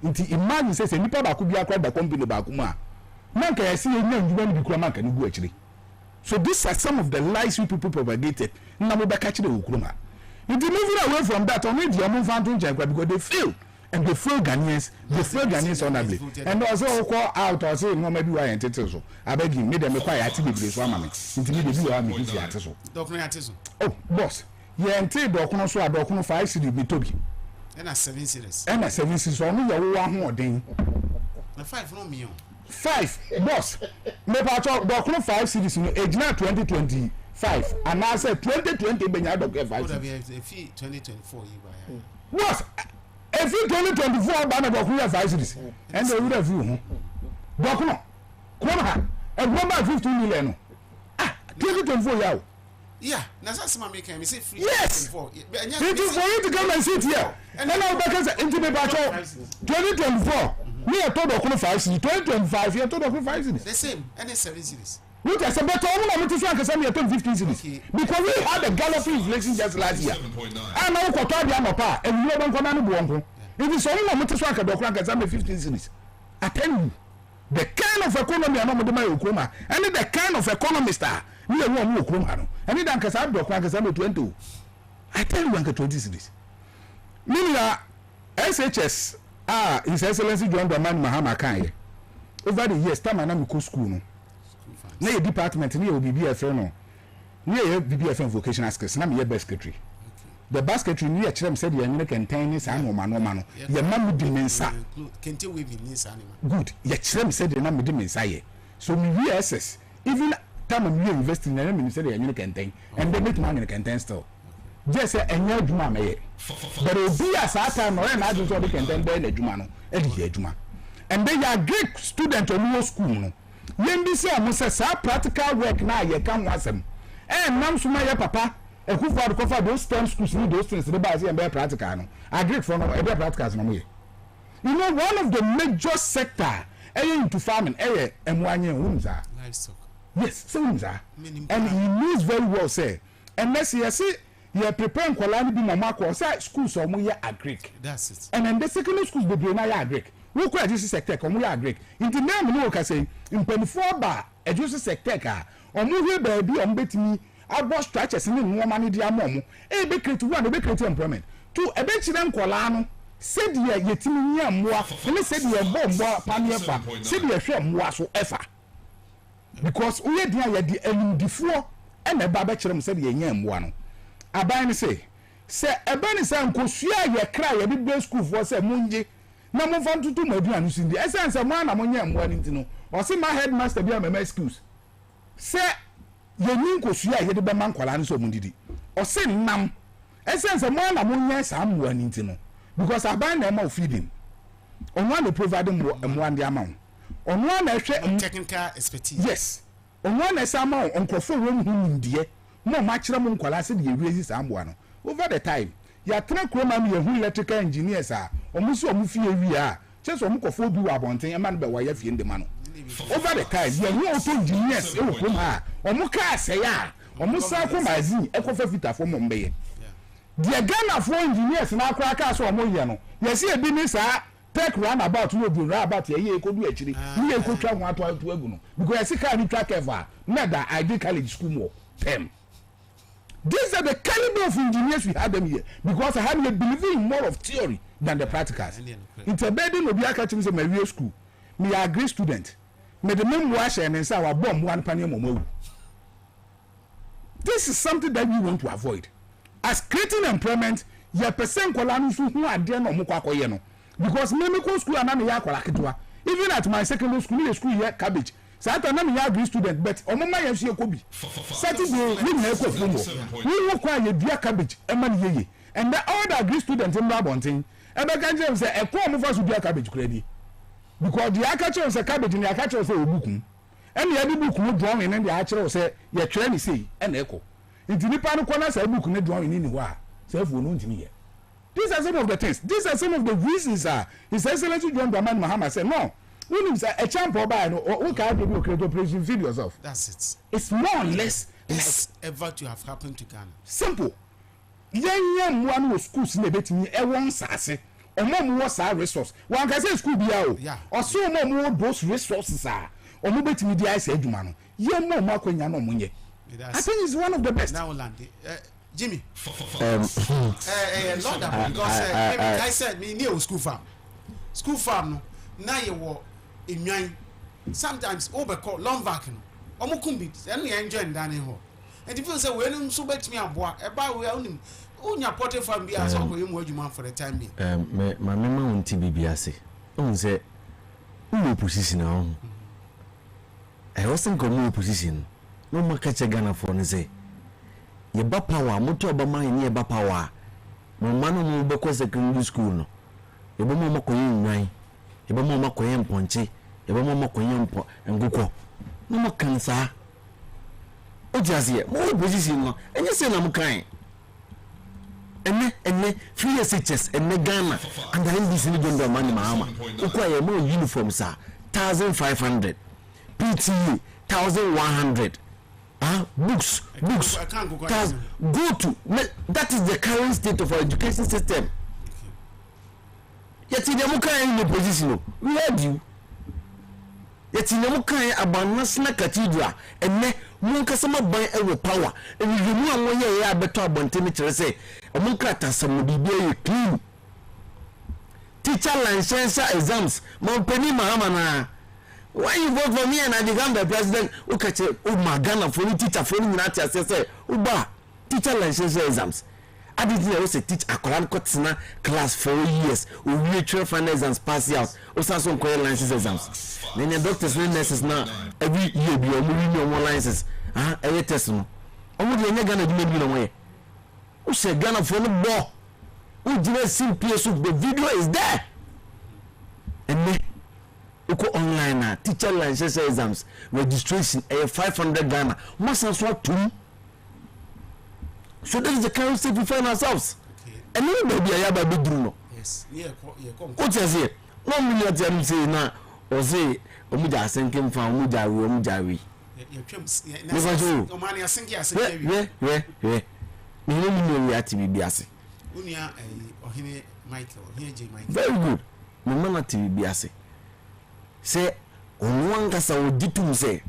nti imagine say nipa ba ko bi akwa da company ba ko ma na nka yesi enya ndwuma ni bi kura ma nka ni gu akire. So these are some of the lies you people propagated na mo be ka kire okuruma. Nti moving away from that only the amon fan to nchen because they fail and they fail Ghanaians honorably and also call out or say no maybe why entitled so abeg you make them require ati bebre so amame nti me dey bi wa me fi ati so Dokno ati so. Oh boss ye enti dokno so adokno 5 cedi be tobi Na 7 series. na 7 cedi so no ye wo ahoden Na 5 no me on. 5 boss me pa cho dokno 5 cedis no ejina 2025 and I said 2020 benya dokno 5 Would be 2024 you buy. Boss if you 2024 ba na dokno 5 cedis and they would have you dokno come ha e go ba 15 million no 2024 yawo. Yeah, na sasa mama make me say free. Yes. It is for you to come and sit here. And then I'll back into the batch 2024. Me a told of 5 cities. 2025 you told of 5 cities. The same, and 7 cities. Look at but all of them can me 15 cities. Because we had a galloping inflation just last year. And now ko to dia no pa, and you don't come na buonko. It is all of them can me 15 cities. I tell you, the kind of economy and the Okuma, and the kind of economist we are one Okuma. And then can say do 20. I tell you 20 cities. Meaning SHS His Excellency John Dramani Mahama Kanye. Over the years time na me go school no. Na your department na your BBFM no. Na your BBFM vocational skills na me your best secretary. The basketry ni actually said you need contain this and no man. Your mam dimensa. Kente we be this animal. Good. You actually said you na me dimensa here. So me VSS even time we invest in na me said you need contain and they make money in contain still. Just say enya adwuma me. But obi as that time no na do so they contain be na adwuma no. E di adwuma. And then you are great student on your school no. Yen bi say am say practical work na ye kan wasem. Nam suma ye papa e ku for cover those STEM schools need those things they buy say be practical no. Agree for no e be practicals no mo. You know one of the major sector into farming emwanye hunza. Livestock. Yes, so hunza. And he knows very well say unless you see you prepare kwala bi mama ko say schools o mo ye agree. That's it. And then the secondary schools be na ye agree. Wo ko education sector ko mo ye agree. Into name no ka say impenfo ba education sector ka o mo hwe ba bi o mbetimi abo structures ni no ma ne dia mo e be create one e be create employment to e be chire nkola no said ye yetimi nya mmoa ne said ye bombo panie fa said ye hwe mmoa so efa because we dia ye di enimdifo e na ba be chire mo said ye nya mmoa no aban ne say ebe ni say nkosua ye kra ye bi school for say munje na mo fa tutu mo aduanu sindi essence mo na mo nya mmoa ni ntino o say my headmaster bi am excuse say ye ni nkosua ye de be man kwala nso mu didi o say nam essence mo na mo nya sa mmoa ni ntino because aban na ma feeding onwa na provide mmoa ndi ama onwa na hwe technical expertise. Yes onwa na sa ma onkofo wo hu ndie mo ma kire mo nkwala se de wiezi sa mboa no over the time ya tena kroma me hu electrical engineers omuso omufie wi cheso omukofo bi wa abonten e ma no be wa ya fie ndema no over the time ya hu auto engineers e wo kroma omuka ase ya omusa ko magazine e ko fa fitafo mo mbeye the Ghana for engineers na akwa aka so omo ye no yesi e bi ni sa take round about no bi round about ye e ko du akiri ni e ko twa ho ato agu no because yesi ka ni track ever na da I did college school mo them. These are the caliber of engineers we have them here because I have a believing more of theory than the practicals. Interbedding obi aka chim say my real school me a grade student me the mem wash and say our bomb one panier momo. This is something that we want to avoid. As creating employment your percent kwala no so hu ade no mo kwakoye no because me school ana me ya kwala ketwa even at my secondary school me school here cabbage Sata na me ya grade student but omoma ya so ekobi Saturday we na ekofo mo we wo kwa ye dua cabbage e ma ne yeye and the other grade student in Brabontin e be kan je say ekwo mo fa so dua cabbage kuradi because the akache say cabbage ni akache say obukun and ya di bukun drawing and the akache say ye twa ni sei e na eko nti nipa no kona say bukun ni drawing ni ho a say fu no ntimi ye. These are some of the things. These are some of the reasons His Excellency John Dramani Mahama said no. When you say a champ or buy no or can you create operation feed yourself. That's it. It's more or less this ever to have happened to Ghana. Simple. Yen one was schools in the betting e won sase omo was our resource one can say school bia o oso omo those resources are omo betimi di I say adwuma no ye no mo akonya no munye I think it's one of the best now land Jimmy Lord because I said me near school farm no na ye wo enwan sometimes overcall long vac no omo kumbi and we enjoy ndane ho and if you say we no so betimi aboa e ba we onim unya pote farm bi aso ko yemu adwuma for the time being my mama won't be ase on say no position on I wasn't going position no ma catch Ghana for ne say ye ba power moto obama ni ye ba power mo manu mo be ko secondary school no ye ba mo makoye nwan ye ba mo makoye mponche ye ba mo makoye mpo ngukọ no mo kansa o jazie mo position no enye say na mo kan ene free SHS ene Ghana and the NDC ni jondo mani mahama ukwa ye mo uniform sa 1500 PTA 1100 books I can't go to that is the current state of our education system yet in the kind of position we had you yet in the kind about national cathedral and ne munka sama ban ewe power and you know am we ya beto abonte chere say munka tasam bibia clean teacher license exams mon penny mahama na why you vote for me and I become the president ukache Ghana for teacher for me na say uba teacher license exams I didn't say teach akoran kotsina class 4 years we will try final exams pass out o saso ko license exams then the doctors and nurses now every year be omo licenses every test no omo de nya Ghana dum bi no mo ye o say Ghana for no bo o jira simple so the video is there and uko online na teacher license exams registration 500 Ghana must also two. So that is the current state we find ourselves. And then baby I have a big no. Yes. Yeah, what is it? 1 million them say na or say omuja asenkem fa omuja wi. You trims. No money asenki asenki. Yeah. Me no me ati bibi ase. Unia ohine Michael, ohine J Michael. Very good. Me mama ti bibi ase. Say onwanga sa oditum say.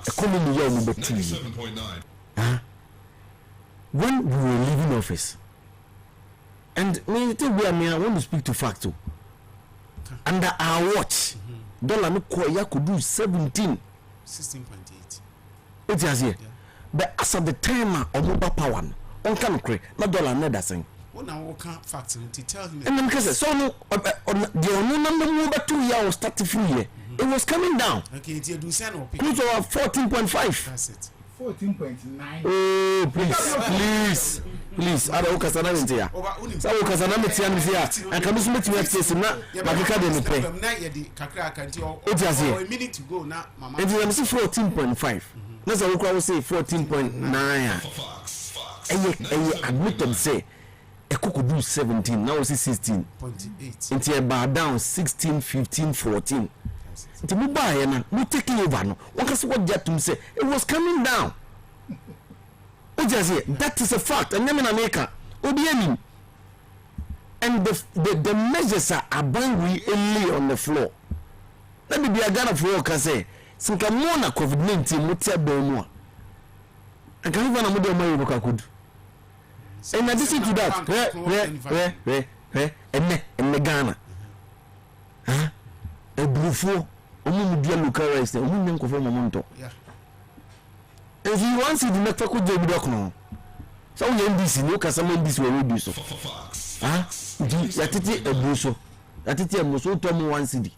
Economy ya mu beti. 97.9. When we were leaving office, and I want to speak to fact too. Under our watch, dollar no koya could do 16.8. It is here, but as of the time of mobile power, on can create not dollar neither thing. What now? What can't facts to tell him? And then because so no, the number mobile 2 years started free here. It was coming down. Okay, it's a close to 14.5. That's it. 14.9. Oh, please. I don't kasana ntia. Sa wo kasana metia ntia. Aka musu metia tese na makeka de mepe. Na ye di kakra akanti o. A minute to go na mama. It is 14.5. Na sa wo kwa wo say 14.9. Eye admit them say e could do 17. Now it's 16.8. Into about down 16, 15, 14. Nti mu ba ye na mu taking over no one can see what Jatum say it was coming down. That is a fact and name in America obiani and the measures are banging early on the floor. Let me be a Ghana for can say since more na COVID-19 mutia be mu and can even na mo dey ma could. In addition to that and Ghana a brufo omu dia local rice omu nko for momento yeah if you want to the network go do block no so we NDC no ka some NDC we do so ya tete ebruso ya tete emuso to mo 1 cedi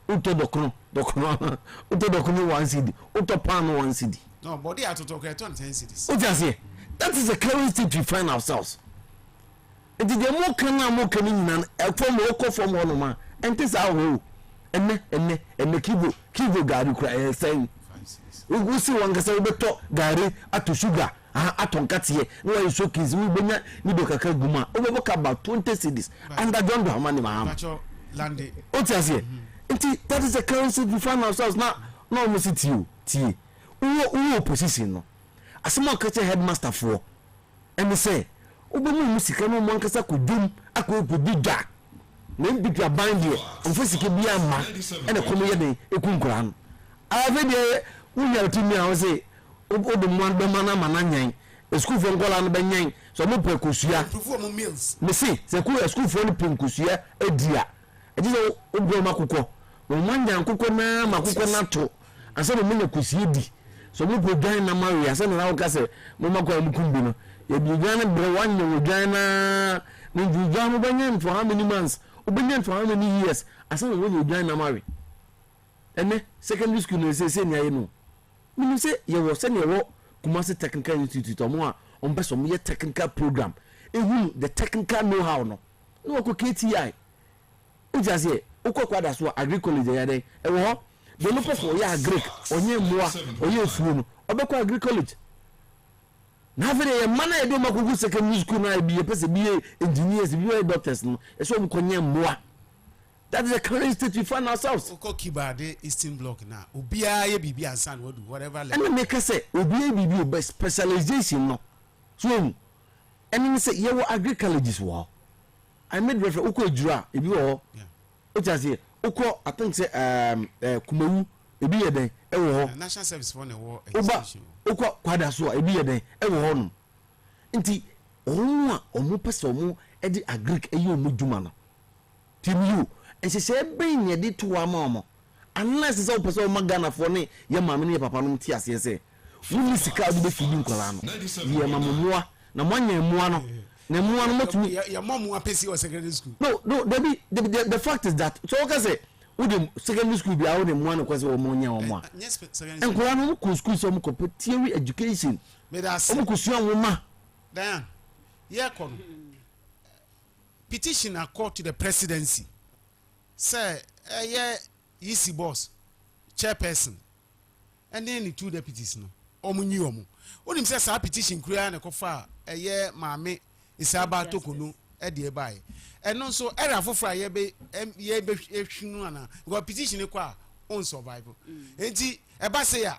uto dokno uto dokno 1 cedi uto pan 1 cedi no body atoto ko 10 cedis o just here that is the current state we find ourselves it is the more can nyina e form o ko form ono ma ente sa ho ene kibo gari kura saying we see one kasa beto gari ato sugar atonkatiye no we so kids we benya ni do kaka guma we boka about 20 cedis and that don't how many ma lande o ti ase nti that is the currency we find ourselves now no we see tie we opposition no asema kache headmaster for and say obemu musika no mo nkasa ko dum akọ ko dida na mpipi aban de onfo sike bia ma ene komo ye den ekunkura no ave de unya timi a wo se odo mo an be mana mana nyan school fo ngola no be nyan so mo pe kosua me se se ku school fo no pe kosua edia e je obo makoko mo manya nkoko na makoko na to asa mo nya kosua di so mo pe gan na mari asa na wo ka se mo makwa mu kumbi no e bi gan bre wanya wo gan na ni ju mo banyan for how many months obanyan for how many years asa na wo gan na mari ene secondary school no se ni aye no me say ye wo se ni wo Kumasi Technical Institute omo on be some technical program ehu the technical know how no ko KTI ujazie ukokwada so agriculture ya dey e wo de no for ya agric onye moa onye fuo no obekwa agriculture na vere ye mana e do makugu secondary school na bi ye pese bi engineers bi doctors no e so mkonye moa. That is the current state we find ourselves. Oko Kibade Eastern Bloc now. Obia ye bibi ansan what do whatever level. And make us say obia bibi be specialization no. So and then say ye wo agricultures wo. I made reference oko ejura ebi wo. Yeah. O just say oko I think say Kumawu ebi ye den e wo. National Service for the war extension. Oko kwada so ebi ye den e wo no. Nti omo a omo pese omo e di agric e ye omo dwuma no. Tim you and she said, bring ye did to our mama. Unless it's all person Magana for me, your mamma, your papa, no tears, yes, say. We need to call the feeding colano. Your mamma, no one year moano, no one not me. Your mom will pay you secondary school. No, the fact is that, so I say, would the secondary school be out in one of us or Monia or more? Yes, secondary and Colano could school some theory education. Made us some cushion woman. Diane, yeah, petition a court to the presidency. Say, yeah, easy boss, chairperson, and then the 2 deputies no. Omunyomu. What him says a petition create a cofa, a year, mammy, is about tokuno, Eddie by. And also, era for Fry, ye be got petition equa on survival. And see, a bassaya.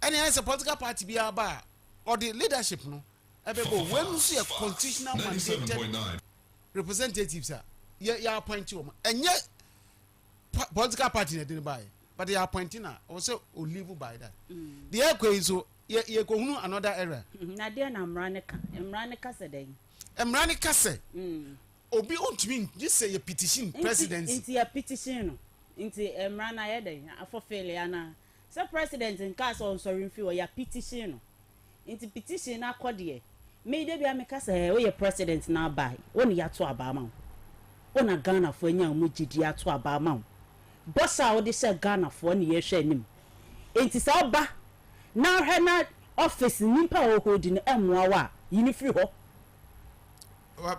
And as a political party be our bar, or the leadership no. When you see a constitutional mandated representatives are. You appoint you, and yet political party didn't buy, but they are appointing also will live by that. The airquay is so you go another error. Nadia Mranica said, Mranica said, Obi on to me, just say a petition presidency. Into a petition, into Mrana Ede, for failure. So, president in case on sorry for your petition. Into petition, I called ye. May there be a make us a president now by only ya to Obama. Ona Ghana for nya mujidi ato abama o bossa wo de she Ghana for ne ye hwe nim enti sa oba na hwe na office nimpa wo hold ni emwa wa yini free ho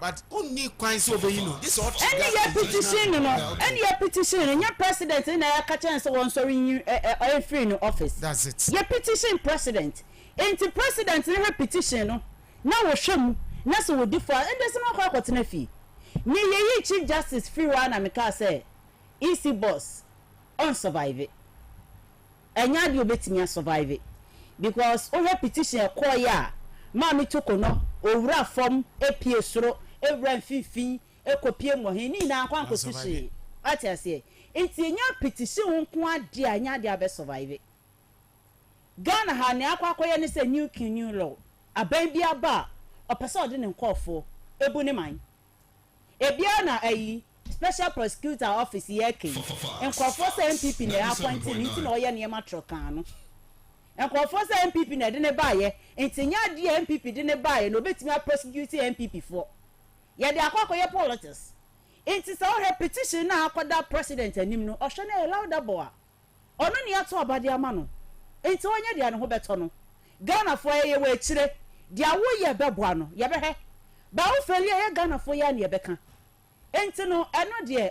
but only kwan so be you know this all any your petition no any your petition nya president na ya ka chance won sorry free no office that's it your petition president enti president ne petition no na wo hwem na so wo differ and there's no kwa kwotena fi ni ye chief justice free one amika say easy boss on survive it enya de obetimi survive it because o repetition call ya mami tokono owura form apie soro ewura fifi ekopie mohe ni na akwa nkosisi ati ase enti enya petition nko ade anya de abe survive Ghana ha ne akwa akoye ne say new law aban bi aba opese ode ne nkofo ebu ne man ebia na ayi special prosecutor office yake nkofo say MPP na appoint nti na oye ne ma trokan no nkofo say MPP na de ne baaye nti nya de MPP de ne baaye no betimi a prosecute MPP for ye de akokoye politics nti so repetition na akoda president anim no ohwe na allow that boy ono ne ato abade ama no nti onye de ne ho beto no Ghana for ye we chire de awo ye beboa no ye behe ba wo feli ye Ghana for ye ne beka enti no eno de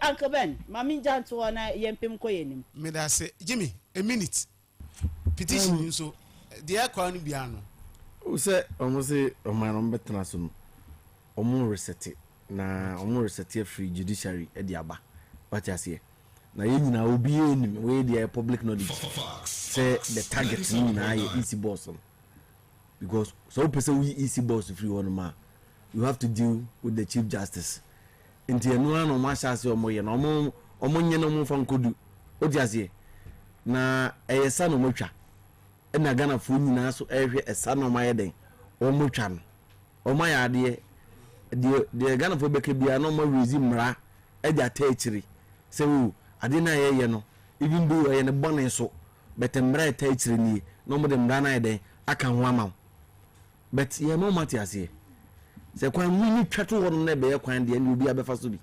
Uncle Ben mami janto na yempem koyenim me da say Jimmy a minute petition so the akwa no bia no o say almost say o man on betena so no omo reset na omo reset free judiciary e di aba what you say na ye nyina obi enim we dey public knowledge say the target ni na ye easy boss because so person we easy boss free one ma you have to deal with the chief justice nti enu ano ma hyase omo ye na omo nye no mo fa nkodu odiase na eyesa no motwa na Ghana fo nyina so ehwe esa no ma ye den omo twa no omo ya de Ghana fo beke bia no mo rezi mra eja ta ekiri se wo ade na ye no even though ye ne bone so but mra ta ekiri ni no mo de mra na ye den aka ho ama but ye no matiase se kwan mu twato ho no na be ye kwan de ni obi abefa so bi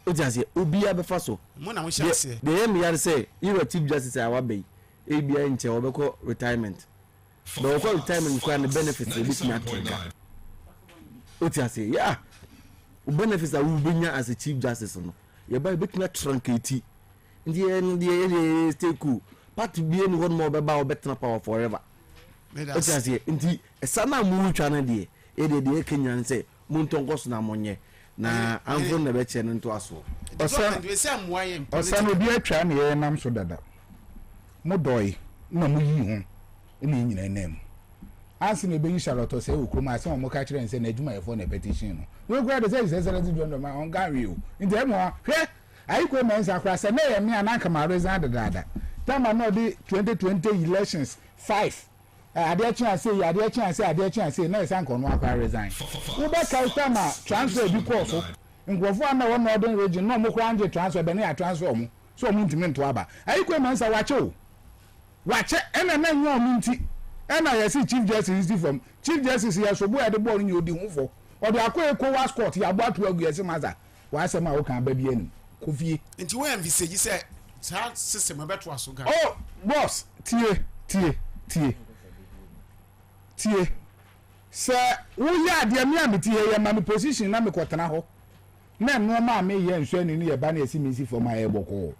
odiase obi abefa so mo na mo hyase de ye me yare say you chief justice awabe ebia nche obeko retirement but ko retirement kwa ne benefits e bi na tinka odiase yeah benefits are we as a chief justice no ye ba be tuna trunkati ndi stay cool part bi enu ho no be ba obetna power forever odiase ndi sana mu twa na de de Kenya nse muntonkoso na monye na anfo na be che no nto aso osan obi atwa na ye nam so dada mo doi na mo yi ho ina nyina nem ansi na be yi Charlotte say okrom ase mo ka kire nse na adwuma yefo na petition no we go dey say select do ma on gari o ndi e mo hwe ayi ko men sa kra se na ye me ananka ma reason dada tama no di 2020 elections 5 ade achi ase na esa nko no akwa resign we be ka tama transfer bi ko so ngwofo na wo northern region no mo kwa anje transfer be na ya transfer mo so mo ntimi nto aba ayi ko men sa wache ena na nyo mo nti ena ya si chief justice from chief justice ya so bo ya de ball ni odi hufo odi akwa ko was court ya bo atu agu yesi maza wa asema wo kan ba bi enu ko fie nti we envisage say system abeto aso ga oh boss tie se wo ya de me amiti ye ma me position na me kwotena ho na no ma me ye nso ni ye ba na esi mi si for my eboko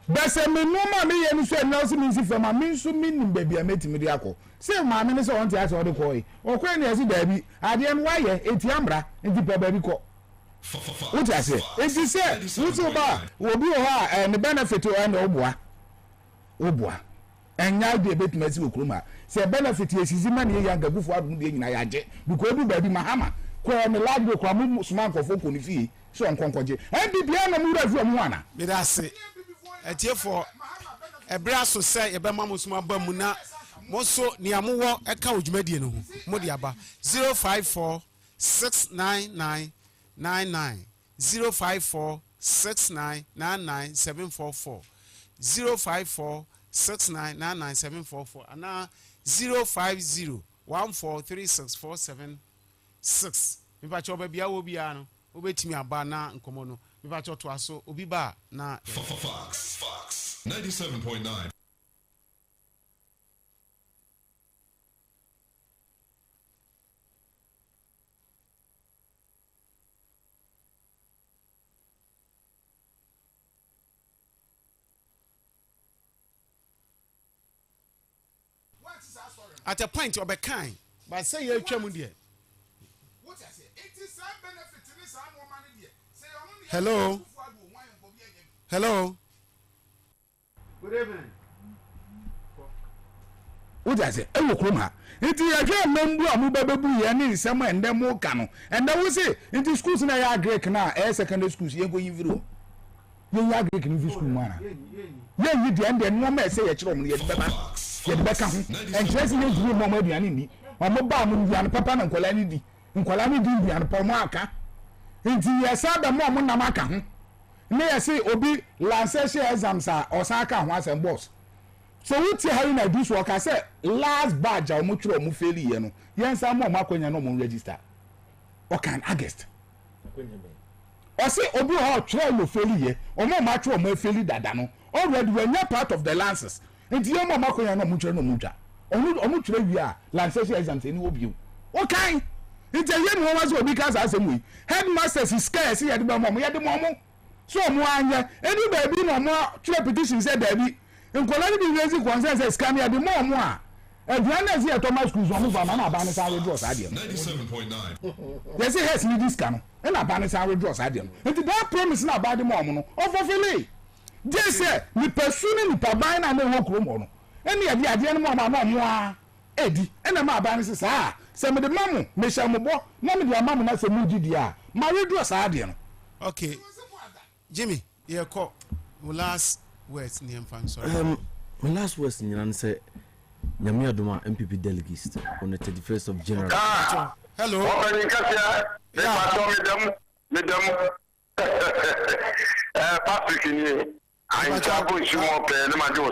bese me no ma me ye nso na esi mi si for my me nso mi nim ba bia metimi de akọ se ma me ne se won ti ase ode ko yi okwe na esi da bi ade no wa ye eti amra enti pa ba bi ko what I say enti se wutu ba obi o ha ne benefit o na obua enya de betimasi okroma se benefit esizi mani ye yanga gufu adum de nyina yaje because obi ba bi mahama ko me lagbe kwa mu suma nkofo ko ni fie so nkonkonje NPP na mu rafu mu ana me da se etiefo ebra so se ye be ma mu suma ba mu na mo so ni amowo e ka odwumadie no hu mo de aba 054699999 05469997744 05469997744 ana 050143647 mipa cho ba bia wo bia no obetimi aba na nkomo no mipa cho to aso obi ba na Fox 97.9. at a point of a kind but say you twam there what I say it is some benefit in this woman there say hello good evening what I say e wo kroma enti ya hwe membu amu babebu ye ni nsem ende mo ka no ende wo say enti schools na ya Greek na secondary schools ye go yiviro ye ya Greek ni school mana ye yi de ende no ma say ye kire mo ye de beba ye de beka ho entrance ye jiri mo aduane ni omo ba mo nduane papa na nkola ni di nduane pa mo aka enti ye sada mo nam aka ho ne ye say obi lancet exams a osaka ho asem boss so wuti hari na dis work say last badge a mo twere mo fail ye no yen sa mo makonya no mo register o can August o say obi ho twere mo fail ye o mo ma twere mo fail dada no already we are part of the lances enti ye mo makonya no mo twere no mo twa o mo twere wi a lancet exams eni obi o kan enti ye no wa so obi ka sa asem wi headmasters is scarce ye de mo ye de mo so mo anya eni ba bi no mo twere petition say da bi nkola ni bi raise consensus scam ya de mo a aduane ase Thomas Cruz on move na ba ne sa withdraw sa de 97.9. they say yes ni this can na ba ne sa withdraw sa de and that promise na ba de mo no ofofele they say ni pursue ni pa ban na ho kro mo no eni ade ade no mo na mo a edi ena ma ba ne sa se me de mamu me sha mo bo na me de mamu na se mu gidi a ma redu asaade no. Okay, Jimmy, yeah, call last words near Fanso. My last words in Iran say Nyame Adoma MPP delegates on the 31st of January. Hello. Patrick I'm traveling to more pay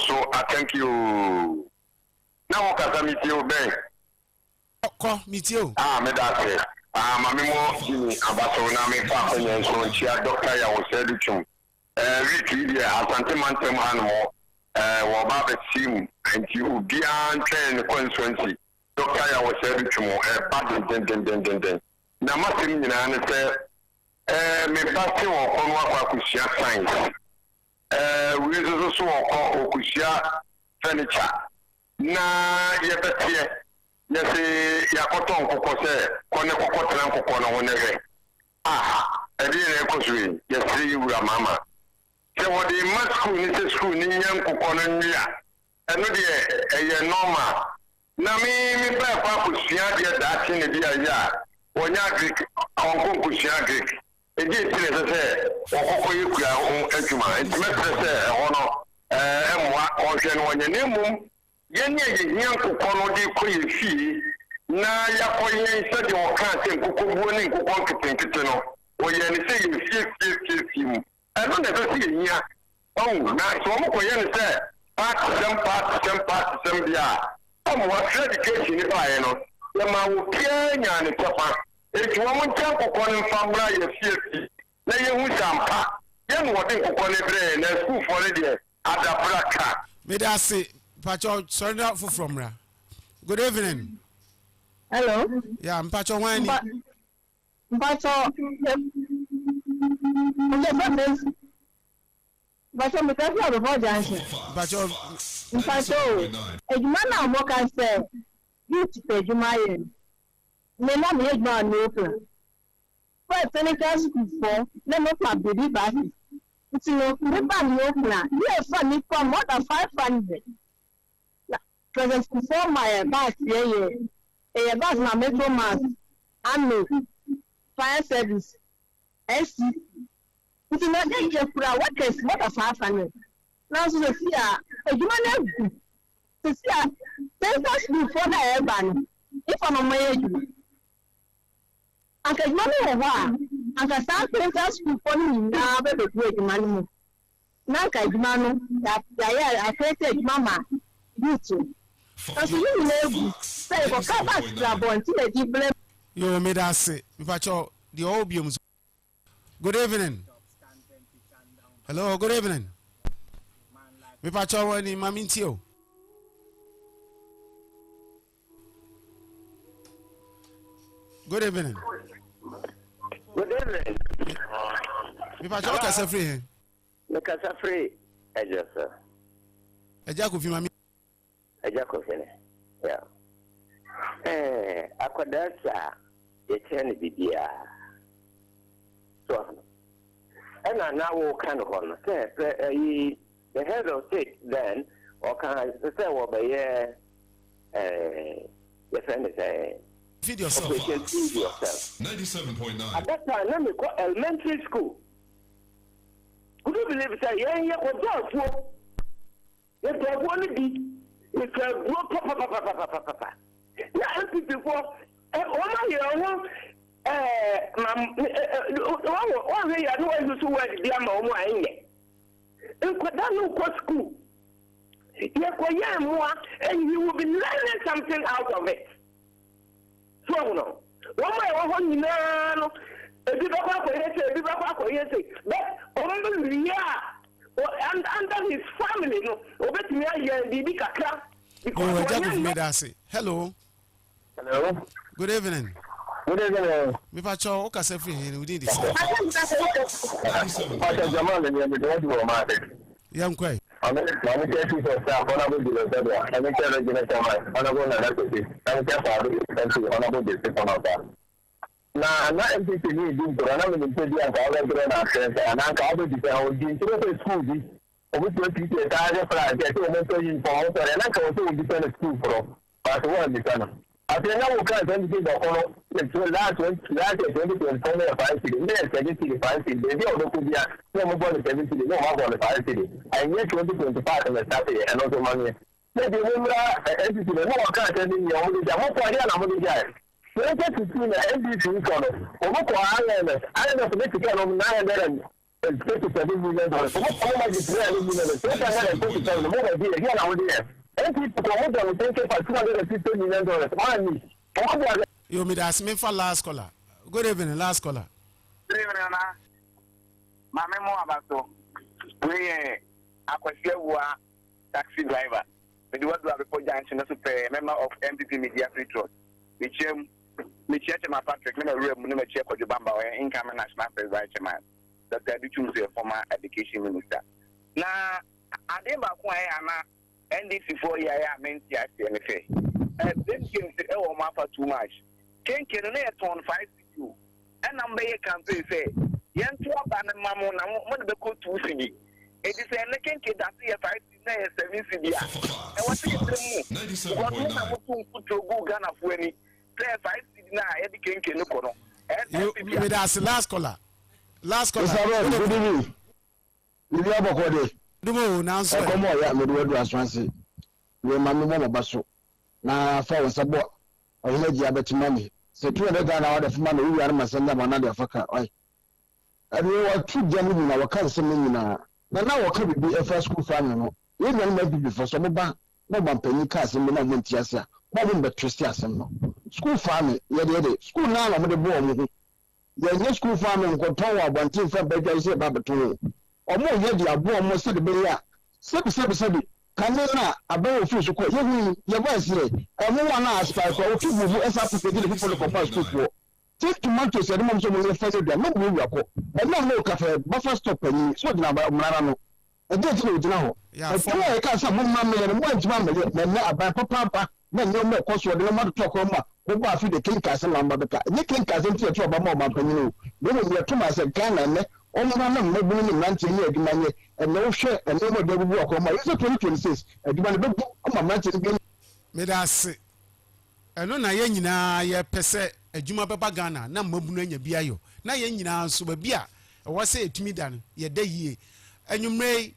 so I thank you. Now can meet you ben. Call meet you. Me that say. Mami mo Jimmy abaso na me fa onye so nchia doctor ya wo se dutum. Wiki dia asante mantem han mo wo ba be sim anti obi an train constituency. Doctor ya wo se dutum bad den. Na masim nyina ne se me passe wo kono akwa kusia science. We so wo okusia furniture. Na yebetie yesi yakoto nkoko se kone kokko tena nkoko na wonere edi na ekosui yesi wura mama se wodi masku ni se school ni nya nkoko na nwia eno de eye normal na mi ba pa kusia de dachi ne dia ya wonya Greek onko kusia Greek edi tire se okoko yekua adwuma entimetre se hono emwa ohwe no wonye nemu yenye nkoko no di koye fi na yakoye sede o kan se nkoko buo ni nkoko nkete no oye ni se ye mu eno na se yenya na so mo koye ni se part sem dia omo wa education ni ba ye no ya ma wo pianya ni papa e wo mo ntan nkoko ni famra ye fi na ye hu sampa ye mo de nkoko ni bre na school for the adabraka me da say Pacho, sorry not for from ra. Good evening. Hello. Yeah, Pacho wani. Pacho. Pacho me ka fi before junction. Pacho. Pacho. Ejuma na mo kan say. You to ejuma yen. Me na me ejuma no plan. For technical school for, let me pa baby back. It's no me pa no plan. You for me for more than 500. Present before my bus a bus na metro mass and fire service SC it's not just for workers what of 500 now so see a human to see a census before the urban if I'm my age and the money over and the sound census before me now be great money now ka jumano that I created mama you too. You made us say, Pacho, the obiums. Good evening. Hello, good evening. Me Pacho, wani mamintio. Good evening. Good evening. Me Pacho, kasa free. Me kasa free. Eja sir. Eja ku fi mami. Ejakofene. Yeah. Akwadasa yetene bibia. So. And now kind of one. Say the head of state then or can say what by your friend is feed yourself. Feed yourself. 97.9. At that time, let me call elementary school. Could you believe it? Yeah, what if there won't be if there were papa. Yeah, people, one year, one way I know you to work the amount in Quadano school. And you will be learning something out of it. So, no, one way, one year, a bit of but only and under his family, no, over to me, Bibi Kakra. Hello. Hello. Good evening. Good evening. Me Pacho, okay, say free. We did this. Jamal, and you're Young quay. I'm going to tell you for staff, honorable director. I'm going to tell you that honorable director. I'm going to tell you honorable director. Na MPP ni din to na me nte dia ka wa gre na sense ana ka obo di pe o din to pe school di obo to ti te ta je fra je to mo to yin for so na ka o to di pe school pro pa so wa mi kana I think now we can't send the corner. It's last 2025 city. Yes, 75 city. They don't put the no more than 70. No more than 5 city. And yet 2025 and the Saturday and also money. Maybe we are entity. No one can't send in your own. I'm not quite a guy. So let's get to see the NBC corner. I don't know if they can on 900 and $27 million. What much is $3 million? $327 million. Here now there. And people come out and take it for $250 million. Money. You made us me for last caller. Good evening, last caller. Good evening, Anna. My memo about so. We are a taxi driver. We do what we have before junction to pay a member of MPP Media Free Trust. We check my Patrick, no room, no check for the Bamba or income and national president. That I choose a former education minister. Now, I didn't back why I'm NDC 4 year, I meant yes, and then came to our mapper too much. Can on 5 you. And I'm very campaign say, Yan to a banner mamma, I want to go to see. It is a licking kid that see a 5 7 City. And what's it? What I'm put to go Ghana for any 5 now, Eddie King look on. You with us last caller. Last caller. Good evening. You have a code. No, now, sir. Come on, yeah, Midway as fancy. We mamma basso. Now, for a support. I heard you have money. So 200 out of money, we are my son, another fucker. And we were 2 gentlemen, our cousin. Now, what could be a first school family? We don't make it before some bank. No one penny cars in the moment, yes, sir. One but Tristias. School family, yeah, school now, I'm the boy. The school family got power 1 team from Bedrose Babato. Or more yet, the abu almost said the Beria. Sebi. Can you not a better fish? Your voice here. And no one asked by for 2 as I put the people of our school. Take tomatoes and mums of the first day, no miracle. And no cafe, buffer stop and so now about Marano. I don't know now. I can't some mamma and 1 mamma, then not about papa, then no more cost, no matter talk on my. Who are the king castle on Babaka? You can't castle to a trouble more than then we are too much at Ghana, only one maybe 19 years money, and no share, and no more they will walk on my 2026, and you want to book on my match again. May I say, I know Nayana, ya pese, a Juma Baba Ghana, no Mobuna Biayo, Nayana, so be a was say to me done, ye day ye, and you may.